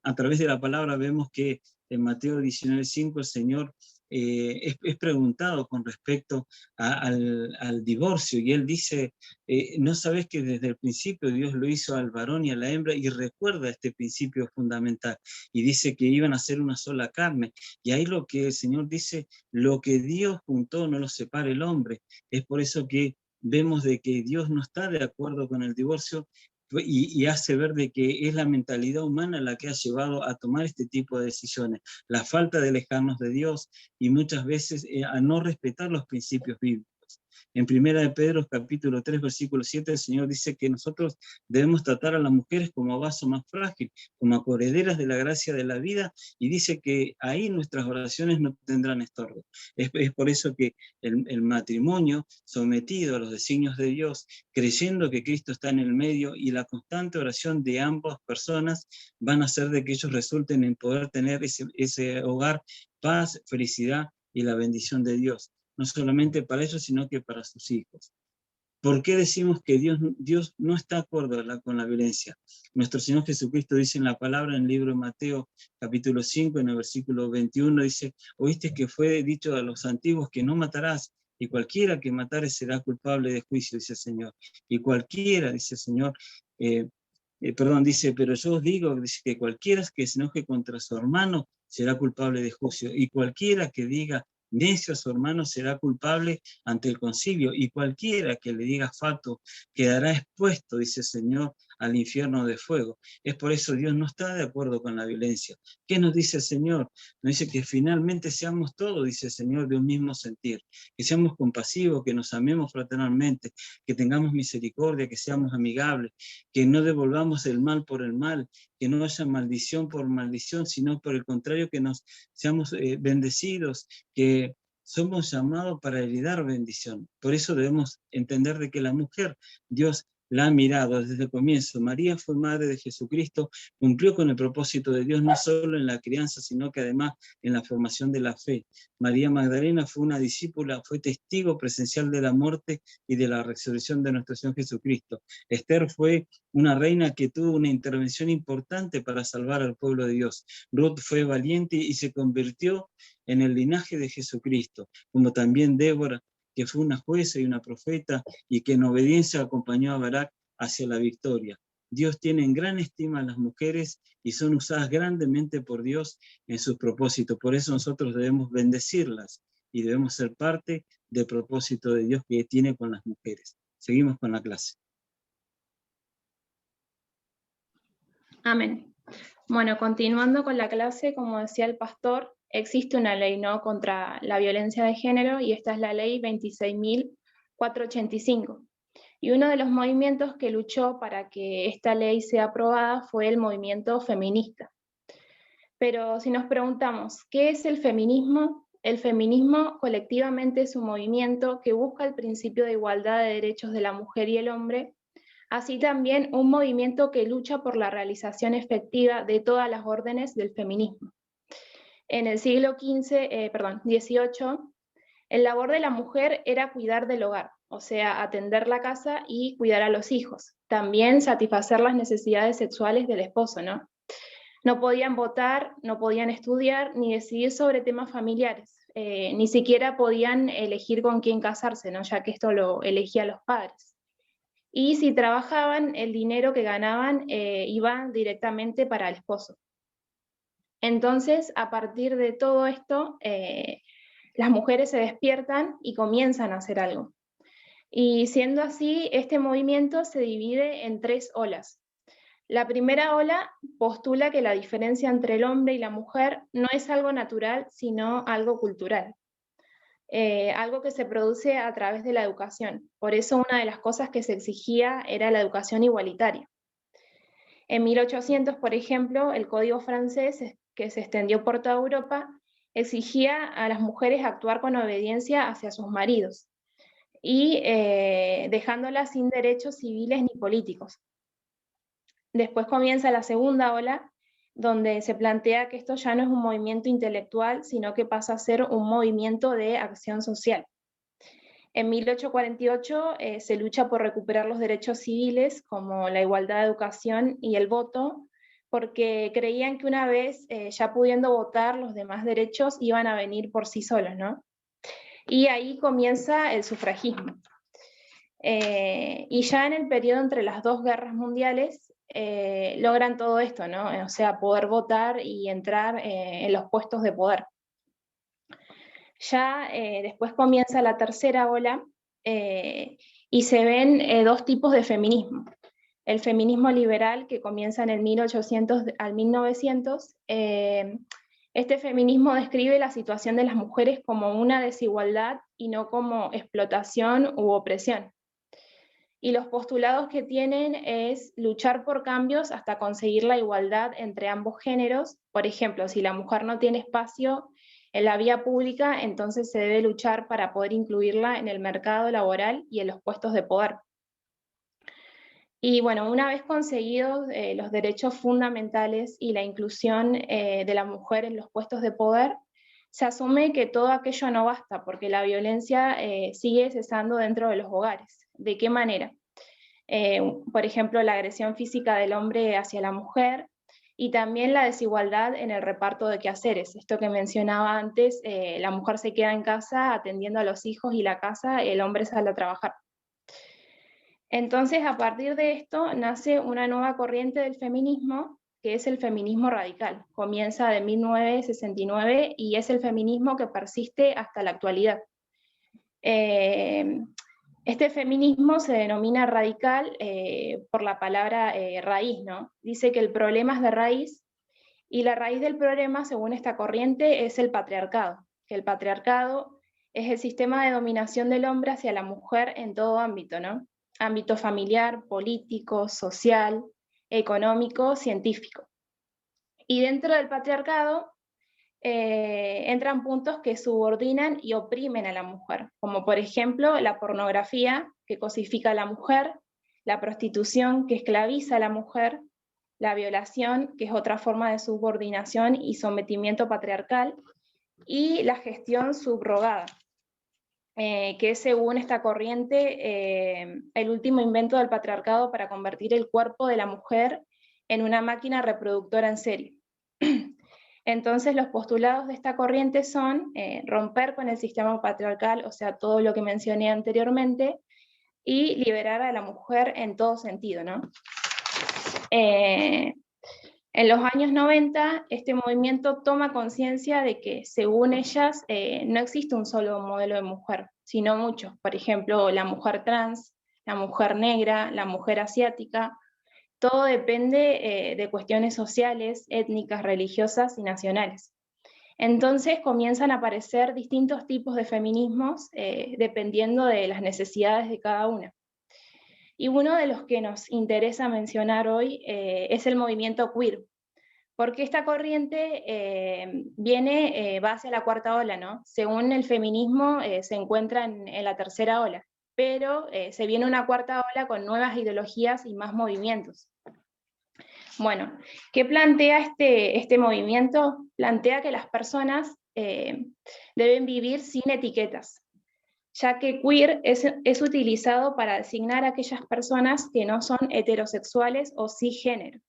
A través de la palabra vemos que en Mateo 19:5 el Señor es preguntado con respecto al divorcio, y Él dice, ¿no sabes que desde el principio Dios lo hizo al varón y a la hembra? Y recuerda este principio fundamental, y dice que iban a ser una sola carne. Y ahí lo que el Señor dice, lo que Dios juntó no lo separa el hombre. Es por eso que vemos de que Dios no está de acuerdo con el divorcio, y hace ver de que es la mentalidad humana la que ha llevado a tomar este tipo de decisiones, la falta de alejarnos de Dios y muchas veces a no respetar los principios bíblicos. En 1 de Pedro capítulo 3 versículo 7 el Señor dice que nosotros debemos tratar a las mujeres como vaso más frágil, como acorrederas de la gracia de la vida, y dice que ahí nuestras oraciones no tendrán estorbo. Es por eso que el matrimonio sometido a los designios de Dios, creyendo que Cristo está en el medio, y la constante oración de ambas personas van a hacer de que ellos resulten en poder tener ese hogar, paz, felicidad y la bendición de Dios. No solamente para ellos, sino que para sus hijos. ¿Por qué decimos que Dios no está de acuerdo con la violencia? Nuestro Señor Jesucristo dice en la palabra, en el libro de Mateo, capítulo 5, en el versículo 21, dice, oíste que fue dicho a los antiguos que no matarás, y cualquiera que matare será culpable de juicio, dice el Señor. Y cualquiera, dice el Señor, dice, pero yo os digo, dice, que cualquiera que se enoje contra su hermano será culpable de juicio, y cualquiera que diga necio a su hermano será culpable ante el concilio, y cualquiera que le diga fato quedará expuesto, dice el Señor, al infierno de fuego. Es por eso Dios no está de acuerdo con la violencia. ¿Qué nos dice el Señor? Nos dice que finalmente seamos todos, dice el Señor, de un mismo sentir, que seamos compasivos, que nos amemos fraternalmente, que tengamos misericordia, que seamos amigables, que no devolvamos el mal por el mal, que no haya maldición por maldición, sino por el contrario, que nos seamos bendecidos, que somos llamados para heredar bendición. Por eso debemos entender de que la mujer, Dios la ha mirado desde el comienzo. María fue madre de Jesucristo, cumplió con el propósito de Dios no solo en la crianza, sino que además en la formación de la fe. María Magdalena fue una discípula, fue testigo presencial de la muerte y de la resurrección de nuestro Señor Jesucristo. Esther fue una reina que tuvo una intervención importante para salvar al pueblo de Dios. Ruth fue valiente y se convirtió en el linaje de Jesucristo, como también Débora, que fue una jueza y una profeta, y que en obediencia acompañó a Barak hacia la victoria. Dios tiene en gran estima a las mujeres y son usadas grandemente por Dios en sus propósitos. Por eso nosotros debemos bendecirlas y debemos ser parte del propósito de Dios que tiene con las mujeres. Seguimos con la clase. Amén. Bueno, continuando con la clase, como decía el pastor, existe una ley, ¿no?, contra la violencia de género, y esta es la ley 26.485. Y uno de los movimientos que luchó para que esta ley sea aprobada fue el movimiento feminista. Pero si nos preguntamos, ¿qué es el feminismo? El feminismo colectivamente es un movimiento que busca el principio de igualdad de derechos de la mujer y el hombre, así también un movimiento que lucha por la realización efectiva de todas las órdenes del feminismo. En el siglo XVIII, el labor de la mujer era cuidar del hogar, o sea, atender la casa y cuidar a los hijos. También satisfacer las necesidades sexuales del esposo, ¿no? No podían votar, no podían estudiar, ni decidir sobre temas familiares. Ni siquiera podían elegir con quién casarse, ¿no?, ya que esto lo elegían los padres. Y si trabajaban, el dinero que ganaban iba directamente para el esposo. Entonces, a partir de todo esto, las mujeres se despiertan y comienzan a hacer algo. Y siendo así, este movimiento se divide en 3 olas. La primera ola postula que la diferencia entre el hombre y la mujer no es algo natural, sino algo cultural. Algo que se produce a través de la educación. Por eso una de las cosas que se exigía era la educación igualitaria. En 1800, por ejemplo, el Código francés, que se extendió por toda Europa, exigía a las mujeres actuar con obediencia hacia sus maridos y dejándolas sin derechos civiles ni políticos. Después comienza la segunda ola, donde se plantea que esto ya no es un movimiento intelectual, sino que pasa a ser un movimiento de acción social. En 1848 se lucha por recuperar los derechos civiles, como la igualdad de educación y el voto, porque creían que una vez ya pudiendo votar, los demás derechos iban a venir por sí solos, ¿no? Y ahí comienza el sufragismo. Y ya en el periodo entre las 2 guerras mundiales logran todo esto, ¿no? O sea, poder votar y entrar en los puestos de poder. Ya después comienza la tercera ola y se ven 2 tipos de feminismo. el feminismo liberal, que comienza en el 1800 al 1900, este feminismo describe la situación de las mujeres como una desigualdad y no como explotación u opresión. Y los postulados que tienen es luchar por cambios hasta conseguir la igualdad entre ambos géneros. Por ejemplo, si la mujer no tiene espacio en la vía pública, entonces se debe luchar para poder incluirla en el mercado laboral y en los puestos de poder. Y bueno, una vez conseguidos los derechos fundamentales y la inclusión de la mujer en los puestos de poder, se asume que todo aquello no basta, porque la violencia sigue cesando dentro de los hogares. ¿De qué manera? Por ejemplo, la agresión física del hombre hacia la mujer, y también la desigualdad en el reparto de quehaceres. Esto que mencionaba antes, la mujer se queda en casa atendiendo a los hijos y la casa, el hombre sale a trabajar. Entonces, a partir de esto, nace una nueva corriente del feminismo, que es el feminismo radical. Comienza de 1969 y es el feminismo que persiste hasta la actualidad. Este feminismo se denomina radical por la palabra raíz, ¿no? Dice que el problema es de raíz, y la raíz del problema, según esta corriente, es el patriarcado. Que el patriarcado es el sistema de dominación del hombre hacia la mujer en todo ámbito, ¿no? Ámbito familiar, político, social, económico, científico. Y dentro del patriarcado entran puntos que subordinan y oprimen a la mujer, como por ejemplo la pornografía, que cosifica a la mujer, la prostitución, que esclaviza a la mujer, la violación, que es otra forma de subordinación y sometimiento patriarcal, y la gestión subrogada, que es, según esta corriente, el último invento del patriarcado para convertir el cuerpo de la mujer en una máquina reproductora en serie. Entonces, los postulados de esta corriente son romper con el sistema patriarcal, o sea, todo lo que mencioné anteriormente, y liberar a la mujer en todo sentido, ¿no? En los años 90, este movimiento toma conciencia de que, según ellas, no existe un solo modelo de mujer, sino muchos. Por ejemplo, la mujer trans, la mujer negra, la mujer asiática. Todo depende de cuestiones sociales, étnicas, religiosas y nacionales. Entonces comienzan a aparecer distintos tipos de feminismos dependiendo de las necesidades de cada una. Y uno de los que nos interesa mencionar hoy es el movimiento queer, porque esta corriente va hacia la cuarta ola, ¿no? Según el feminismo se encuentra en la tercera ola, pero se viene una cuarta ola con nuevas ideologías y más movimientos. Bueno, ¿qué plantea este movimiento? Plantea que las personas deben vivir sin etiquetas, ya que queer es utilizado para designar a aquellas personas que no son heterosexuales o cisgénero.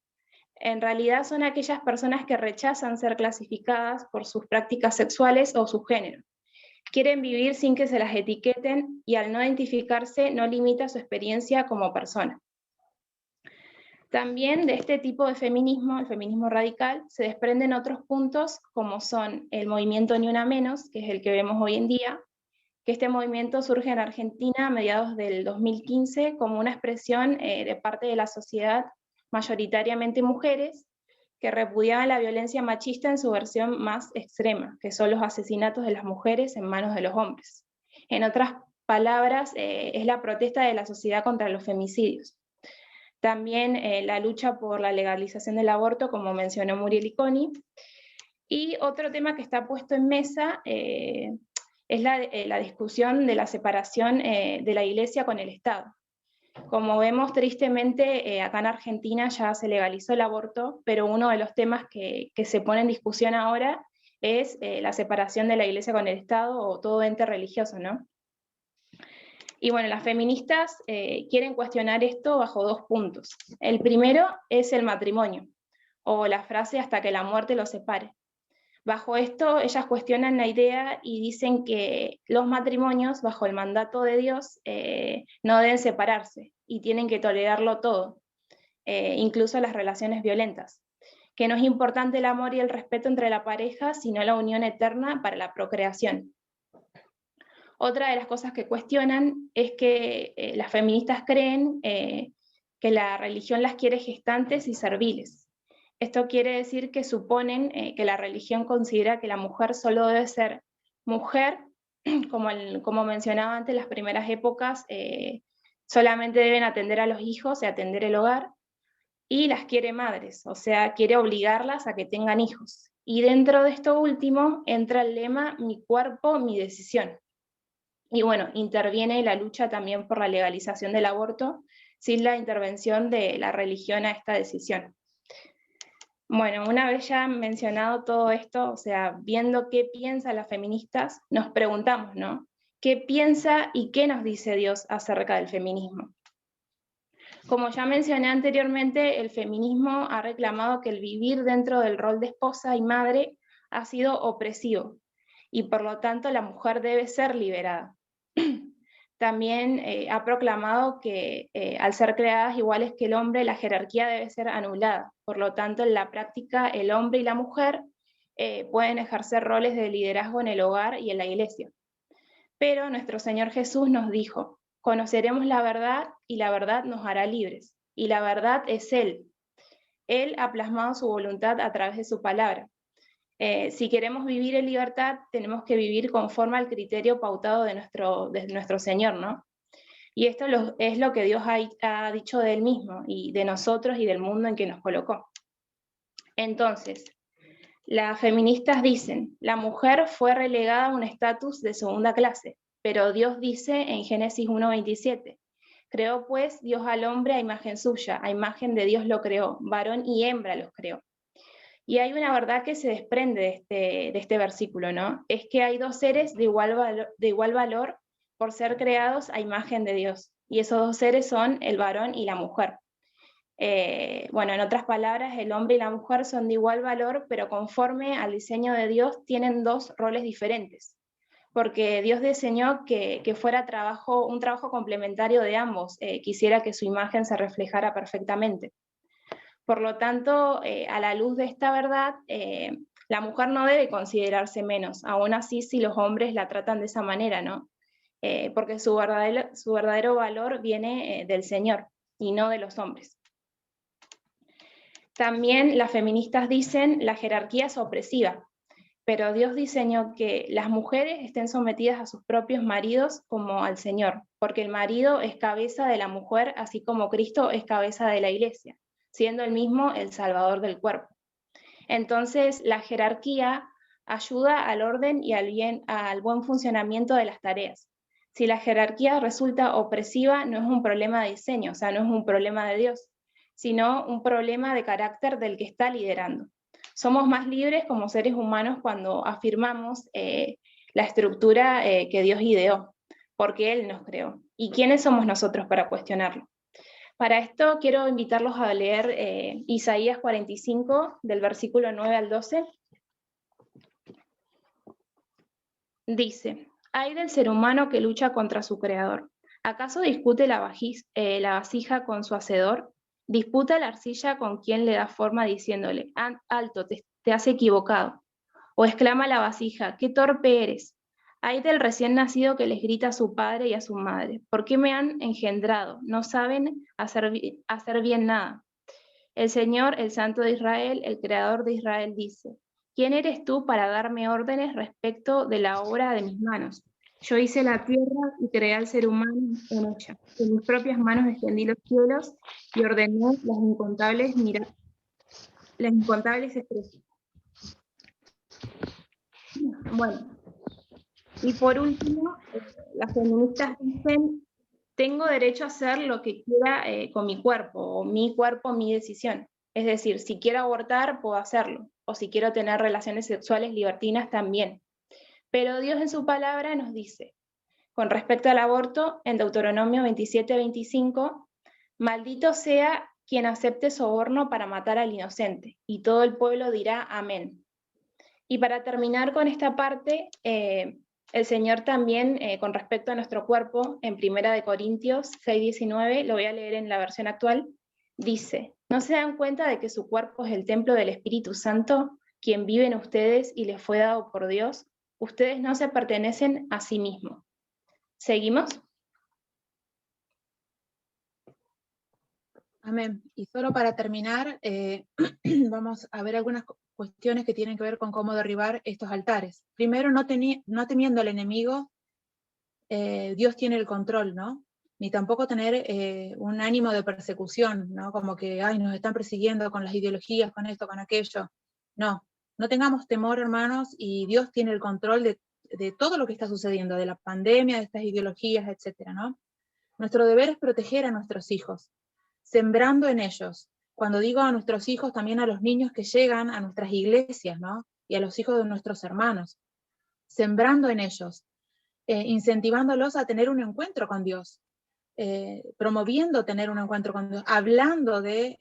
En realidad son aquellas personas que rechazan ser clasificadas por sus prácticas sexuales o su género. Quieren vivir sin que se las etiqueten y al no identificarse no limita su experiencia como persona. También de este tipo de feminismo, el feminismo radical, se desprenden otros puntos como son el movimiento Ni Una Menos, que es el que vemos hoy en día, que este movimiento surge en Argentina a mediados del 2015 como una expresión de parte de la sociedad, mayoritariamente mujeres, que repudiaban la violencia machista en su versión más extrema, que son los asesinatos de las mujeres en manos de los hombres. En otras palabras, es la protesta de la sociedad contra los femicidios. También la lucha por la legalización del aborto, como mencionó Muriel Iconi. Y otro tema que está puesto en mesa es la discusión de la separación de la Iglesia con el Estado. Como vemos, tristemente, acá en Argentina ya se legalizó el aborto, pero uno de los temas que se pone en discusión ahora es la separación de la Iglesia con el Estado o todo ente religioso, ¿no? Y bueno, las feministas quieren cuestionar esto bajo dos puntos. El primero es el matrimonio, o la frase hasta que la muerte los separe. Bajo esto, ellas cuestionan la idea y dicen que los matrimonios, bajo el mandato de Dios, no deben separarse y tienen que tolerarlo todo, incluso las relaciones violentas. Que no es importante el amor y el respeto entre la pareja, sino la unión eterna para la procreación. Otra de las cosas que cuestionan es que las feministas creen que la religión las quiere gestantes y serviles. Esto quiere decir que suponen que la religión considera que la mujer solo debe ser mujer, como mencionaba antes, las primeras épocas solamente deben atender a los hijos y atender el hogar, y las quiere madres, o sea, quiere obligarlas a que tengan hijos. Y dentro de esto último entra el lema mi cuerpo, mi decisión. Y bueno, interviene la lucha también por la legalización del aborto sin la intervención de la religión a esta decisión. Bueno, una vez ya mencionado todo esto, o sea, viendo qué piensan las feministas, nos preguntamos, ¿no? ¿Qué piensa y qué nos dice Dios acerca del feminismo? Como ya mencioné anteriormente, el feminismo ha reclamado que el vivir dentro del rol de esposa y madre ha sido opresivo, y por lo tanto la mujer debe ser liberada. También ha proclamado que al ser creadas iguales que el hombre, la jerarquía debe ser anulada. Por lo tanto, en la práctica, el hombre y la mujer pueden ejercer roles de liderazgo en el hogar y en la iglesia. Pero nuestro Señor Jesús nos dijo, conoceremos la verdad y la verdad nos hará libres. Y la verdad es Él. Él ha plasmado su voluntad a través de su palabra. Si queremos vivir en libertad, tenemos que vivir conforme al criterio pautado de nuestro Señor, ¿no? Y esto es lo que Dios ha dicho de Él mismo, y de nosotros y del mundo en que nos colocó. Entonces, las feministas dicen, la mujer fue relegada a un estatus de segunda clase, pero Dios dice en Génesis 1:27, creó pues Dios al hombre a imagen suya, a imagen de Dios lo creó, varón y hembra los creó. Y hay una verdad que se desprende de este versículo, ¿no? Es que hay dos seres de igual valor por ser creados a imagen de Dios. Y esos dos seres son el varón y la mujer. Bueno, en otras palabras, el hombre y la mujer son de igual valor, pero conforme al diseño de Dios tienen dos roles diferentes. Porque Dios diseñó que fuera un trabajo complementario de ambos, quisiera que su imagen se reflejara perfectamente. Por lo tanto, a la luz de esta verdad, la mujer no debe considerarse menos, aún así si los hombres la tratan de esa manera, ¿no? Porque su verdadero valor viene del Señor y no de los hombres. También las feministas dicen la jerarquía es opresiva, pero Dios diseñó que las mujeres estén sometidas a sus propios maridos como al Señor, porque el marido es cabeza de la mujer, así como Cristo es cabeza de la iglesia, siendo el mismo el salvador del cuerpo. Entonces, la jerarquía ayuda al orden y al buen funcionamiento de las tareas. Si la jerarquía resulta opresiva, no es un problema de diseño, o sea, no es un problema de Dios, sino un problema de carácter del que está liderando. Somos más libres como seres humanos cuando afirmamos la estructura que Dios ideó, porque Él nos creó. ¿Y quiénes somos nosotros para cuestionarlo? Para esto quiero invitarlos a leer Isaías 45, del versículo 9 al 12. Dice, «Ay del ser humano que lucha contra su creador. ¿Acaso discute la vasija con su hacedor? Disputa la arcilla con quien le da forma diciéndole, alto, te has equivocado. O exclama la vasija, qué torpe eres. Ay del recién nacido que les grita a su padre y a su madre, ¿por qué me han engendrado? No saben hacer bien nada». El Señor, el Santo de Israel, el Creador de Israel dice, ¿quién eres tú para darme órdenes respecto de la obra de mis manos? Yo hice la tierra y creé al ser humano en ella. Con mis propias manos extendí los cielos y ordené las incontables estrellas. Bueno, y por último, las feministas dicen, tengo derecho a hacer lo que quiera con mi cuerpo, mi decisión. Es decir, si quiero abortar, puedo hacerlo, o si quiero tener relaciones sexuales libertinas, también. Pero Dios en su palabra nos dice, con respecto al aborto, en Deuteronomio 27:25, maldito sea quien acepte soborno para matar al inocente, y todo el pueblo dirá amén. Y para terminar con esta parte, el Señor también, con respecto a nuestro cuerpo, en 1 Corintios 6:19, lo voy a leer en la versión actual, dice, ¿no se dan cuenta de que su cuerpo es el templo del Espíritu Santo, quien vive en ustedes y les fue dado por Dios? Ustedes no se pertenecen a sí mismos. ¿Seguimos? Amén. Y solo para terminar, vamos a ver algunas cuestiones que tienen que ver con cómo derribar estos altares. Primero, no temiendo al enemigo, Dios tiene el control, ¿no? Ni tampoco tener un ánimo de persecución, ¿no? Como que, ay, nos están persiguiendo con las ideologías, con esto, con aquello. No, no tengamos temor, hermanos, y Dios tiene el control de todo lo que está sucediendo, de la pandemia, de estas ideologías, etcétera, ¿no? Nuestro deber es proteger a nuestros hijos, sembrando en ellos. Cuando digo a nuestros hijos, también a los niños que llegan a nuestras iglesias, ¿no? Y a los hijos de nuestros hermanos, sembrando en ellos, incentivándolos a tener un encuentro con Dios, promoviendo tener un encuentro con Dios, hablando de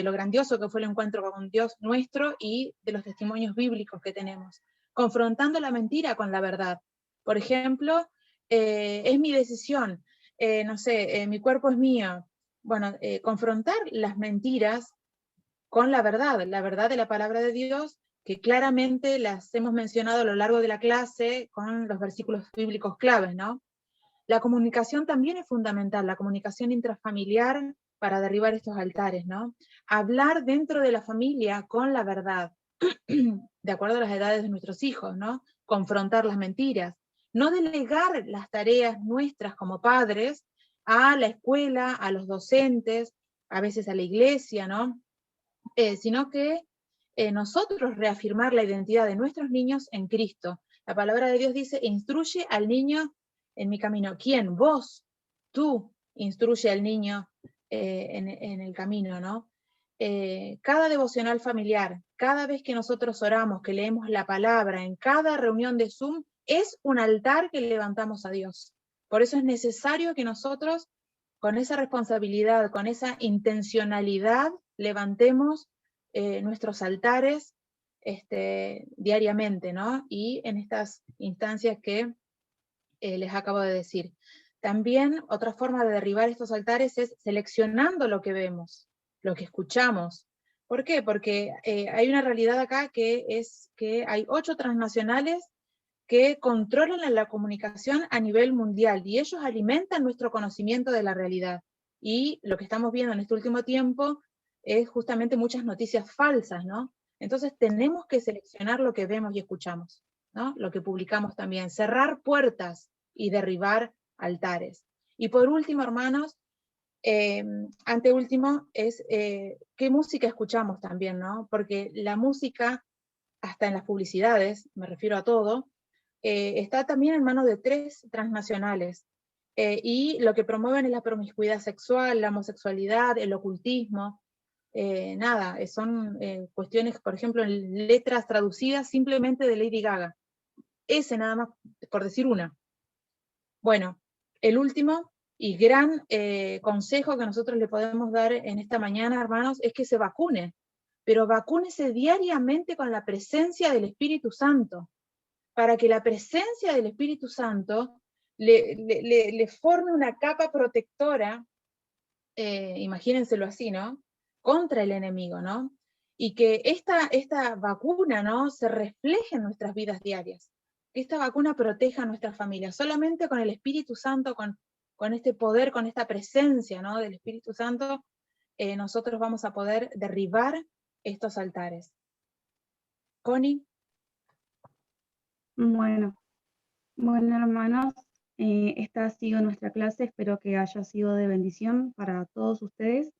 lo grandioso que fue el encuentro con Dios nuestro y de los testimonios bíblicos que tenemos, confrontando la mentira con la verdad. Por ejemplo, es mi decisión, no sé, mi cuerpo es mío. Bueno, confrontar las mentiras con la verdad de la palabra de Dios, que claramente las hemos mencionado a lo largo de la clase con los versículos bíblicos claves, ¿no? La comunicación también es fundamental, la comunicación intrafamiliar para derribar estos altares, ¿no? Hablar dentro de la familia con la verdad, de acuerdo a las edades de nuestros hijos, ¿no? Confrontar las mentiras, no delegar las tareas nuestras como padres a la escuela, a los docentes, a veces a la iglesia, ¿no? Sino que nosotros reafirmar la identidad de nuestros niños en Cristo. La palabra de Dios dice, instruye al niño en mi camino. ¿Quién? Vos, tú, instruye al niño en el camino, ¿no? Cada devocional familiar, cada vez que nosotros oramos, que leemos la palabra, en cada reunión de Zoom, es un altar que levantamos a Dios. Por eso es necesario que nosotros, con esa responsabilidad, con esa intencionalidad, levantemos nuestros altares diariamente, ¿no? Y en estas instancias que les acabo de decir. También otra forma de derribar estos altares es seleccionando lo que vemos, lo que escuchamos. ¿Por qué? Porque hay una realidad acá que es que hay 8 transnacionales que controlan la comunicación a nivel mundial y ellos alimentan nuestro conocimiento de la realidad. Y lo que estamos viendo en este último tiempo es justamente muchas noticias falsas, ¿no? Entonces tenemos que seleccionar lo que vemos y escuchamos, ¿no? Lo que publicamos también, cerrar puertas y derribar altares. Y por último, hermanos, anteúltimo, es qué música escuchamos también, ¿no? Porque la música, hasta en las publicidades, me refiero a todo, está también en manos de 3 transnacionales, y lo que promueven es la promiscuidad sexual, la homosexualidad, el ocultismo, nada, son cuestiones, por ejemplo, en letras traducidas simplemente de Lady Gaga. Ese nada más, por decir una. Bueno, el último y gran consejo que nosotros le podemos dar en esta mañana, hermanos, es que se vacune, pero vacúnese diariamente con la presencia del Espíritu Santo, para que la presencia del Espíritu Santo le forme una capa protectora, imagínenselo así, ¿no? Contra el enemigo, ¿no? Y que esta vacuna, ¿no? Se refleje en nuestras vidas diarias. Que esta vacuna proteja a nuestras familias. Solamente con el Espíritu Santo, con este poder, con esta presencia, ¿no? Del Espíritu Santo, nosotros vamos a poder derribar estos altares. Connie. Bueno, hermanos, esta ha sido nuestra clase, espero que haya sido de bendición para todos ustedes.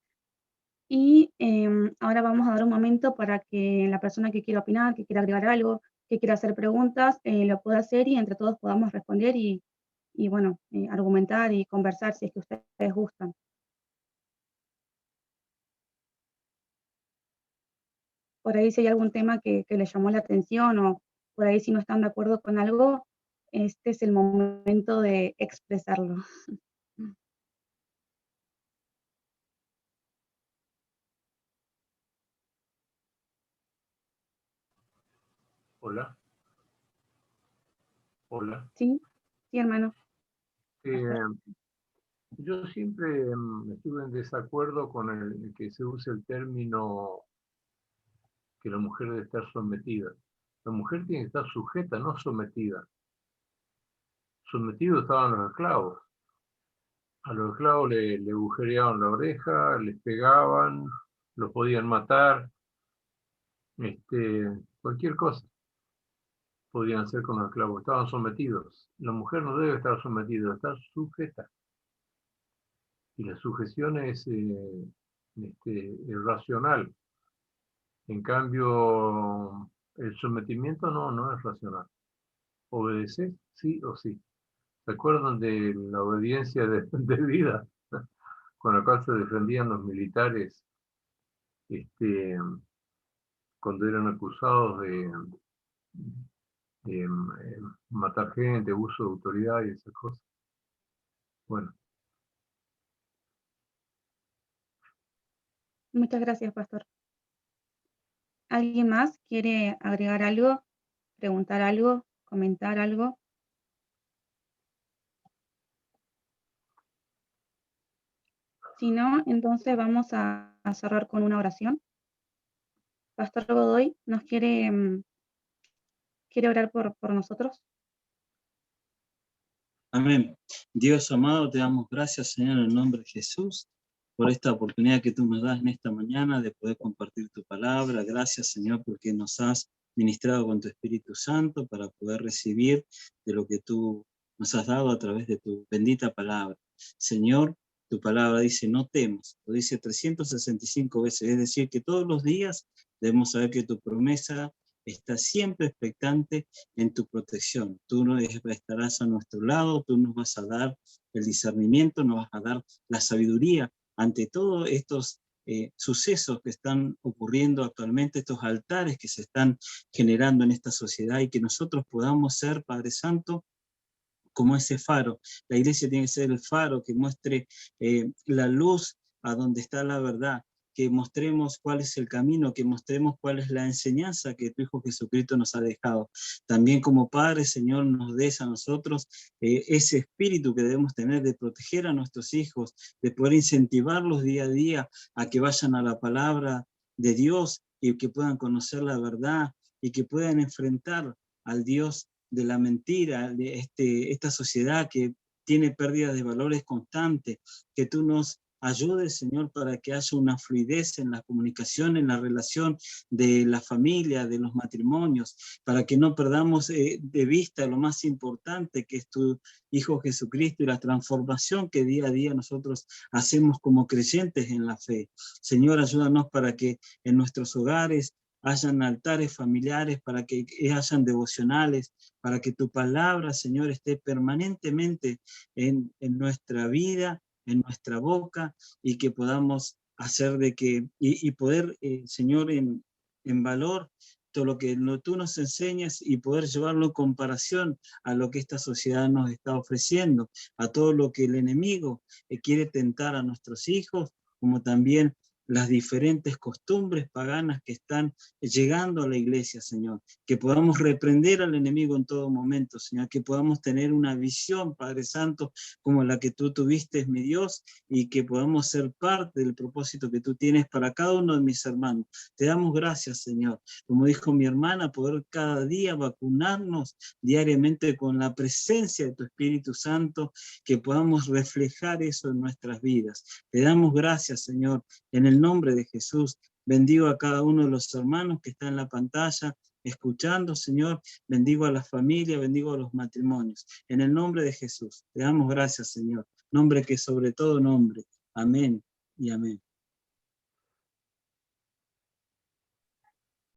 Y ahora vamos a dar un momento para que la persona que quiera opinar, que quiera agregar algo, que quiera hacer preguntas, lo pueda hacer y entre todos podamos responder y bueno, argumentar y conversar si es que ustedes gustan. Por ahí si hay algún tema que les llamó la atención o por ahí si no están de acuerdo con algo, este es el momento de expresarlo. Hola. Hola. Sí, hermano. Yo siempre estuve en desacuerdo con el que se use el término que la mujer debe estar sometida. La mujer tiene que estar sujeta, no sometida. Sometidos estaban los esclavos. A los esclavos le agujereaban la oreja, les pegaban, los podían matar, cualquier cosa podían hacer con los esclavos, estaban sometidos. La mujer no debe estar sometida, debe estar sujeta. Y la sujeción es racional. En cambio, el sometimiento no es racional. Obedecer sí o sí. ¿Se acuerdan de la obediencia de vida con la cual se defendían los militares cuando eran acusados de matar gente, uso de autoridad y esas cosas? Bueno. Muchas gracias, pastor. ¿Alguien más quiere agregar algo, preguntar algo, comentar algo? Si no, entonces vamos a cerrar con una oración. Pastor Godoy, ¿nos quiere orar por nosotros? Amén. Dios amado, te damos gracias, Señor, en el nombre de Jesús, por esta oportunidad que tú nos das en esta mañana de poder compartir tu palabra. Gracias, Señor, porque nos has ministrado con tu Espíritu Santo para poder recibir de lo que tú nos has dado a través de tu bendita palabra. Señor, tu palabra dice, no temas, lo dice 365 veces, es decir, que todos los días debemos saber que tu promesa está siempre expectante en tu protección. Tú estarás a nuestro lado, tú nos vas a dar el discernimiento, nos vas a dar la sabiduría ante todos estos sucesos que están ocurriendo actualmente, estos altares que se están generando en esta sociedad, y que nosotros podamos ser, Padre Santo, como ese faro. La iglesia tiene que ser el faro que muestre la luz a donde está la verdad, que mostremos cuál es el camino, que mostremos cuál es la enseñanza que tu Hijo Jesucristo nos ha dejado. También como Padre, Señor, nos des a nosotros ese espíritu que debemos tener de proteger a nuestros hijos, de poder incentivarlos día a día a que vayan a la palabra de Dios y que puedan conocer la verdad y que puedan enfrentar al Dios de la mentira, de esta sociedad que tiene pérdidas de valores constantes. Que tú nos ayudes, Señor, para que haya una fluidez en la comunicación, en la relación de la familia, de los matrimonios, para que no perdamos de vista lo más importante, que es tu Hijo Jesucristo, y la transformación que día a día nosotros hacemos como creyentes en la fe. Señor, ayúdanos para que en nuestros hogares hayan altares familiares, para que hayan devocionales, para que tu palabra, Señor, esté permanentemente en nuestra vida, en nuestra boca, y que podamos hacer de que, y poder, Señor, en valor todo lo que tú nos enseñas, y poder llevarlo en comparación a lo que esta sociedad nos está ofreciendo, a todo lo que el enemigo quiere tentar a nuestros hijos, como también las diferentes costumbres paganas que están llegando a la iglesia, Señor. Que podamos reprender al enemigo en todo momento, Señor. Que podamos tener una visión, Padre Santo, como la que tú tuviste, mi Dios, y que podamos ser parte del propósito que tú tienes para cada uno de mis hermanos. Te damos gracias, Señor. Como dijo mi hermana, poder cada día vacunarnos diariamente con la presencia de tu Espíritu Santo, que podamos reflejar eso en nuestras vidas. Te damos gracias, Señor, en el nombre de Jesús. Bendigo a cada uno de los hermanos que están en la pantalla escuchando, Señor. Bendigo a las familias, bendigo a los matrimonios. En el nombre de Jesús, te damos gracias, Señor. Nombre que sobre todo nombre. Amén y amén.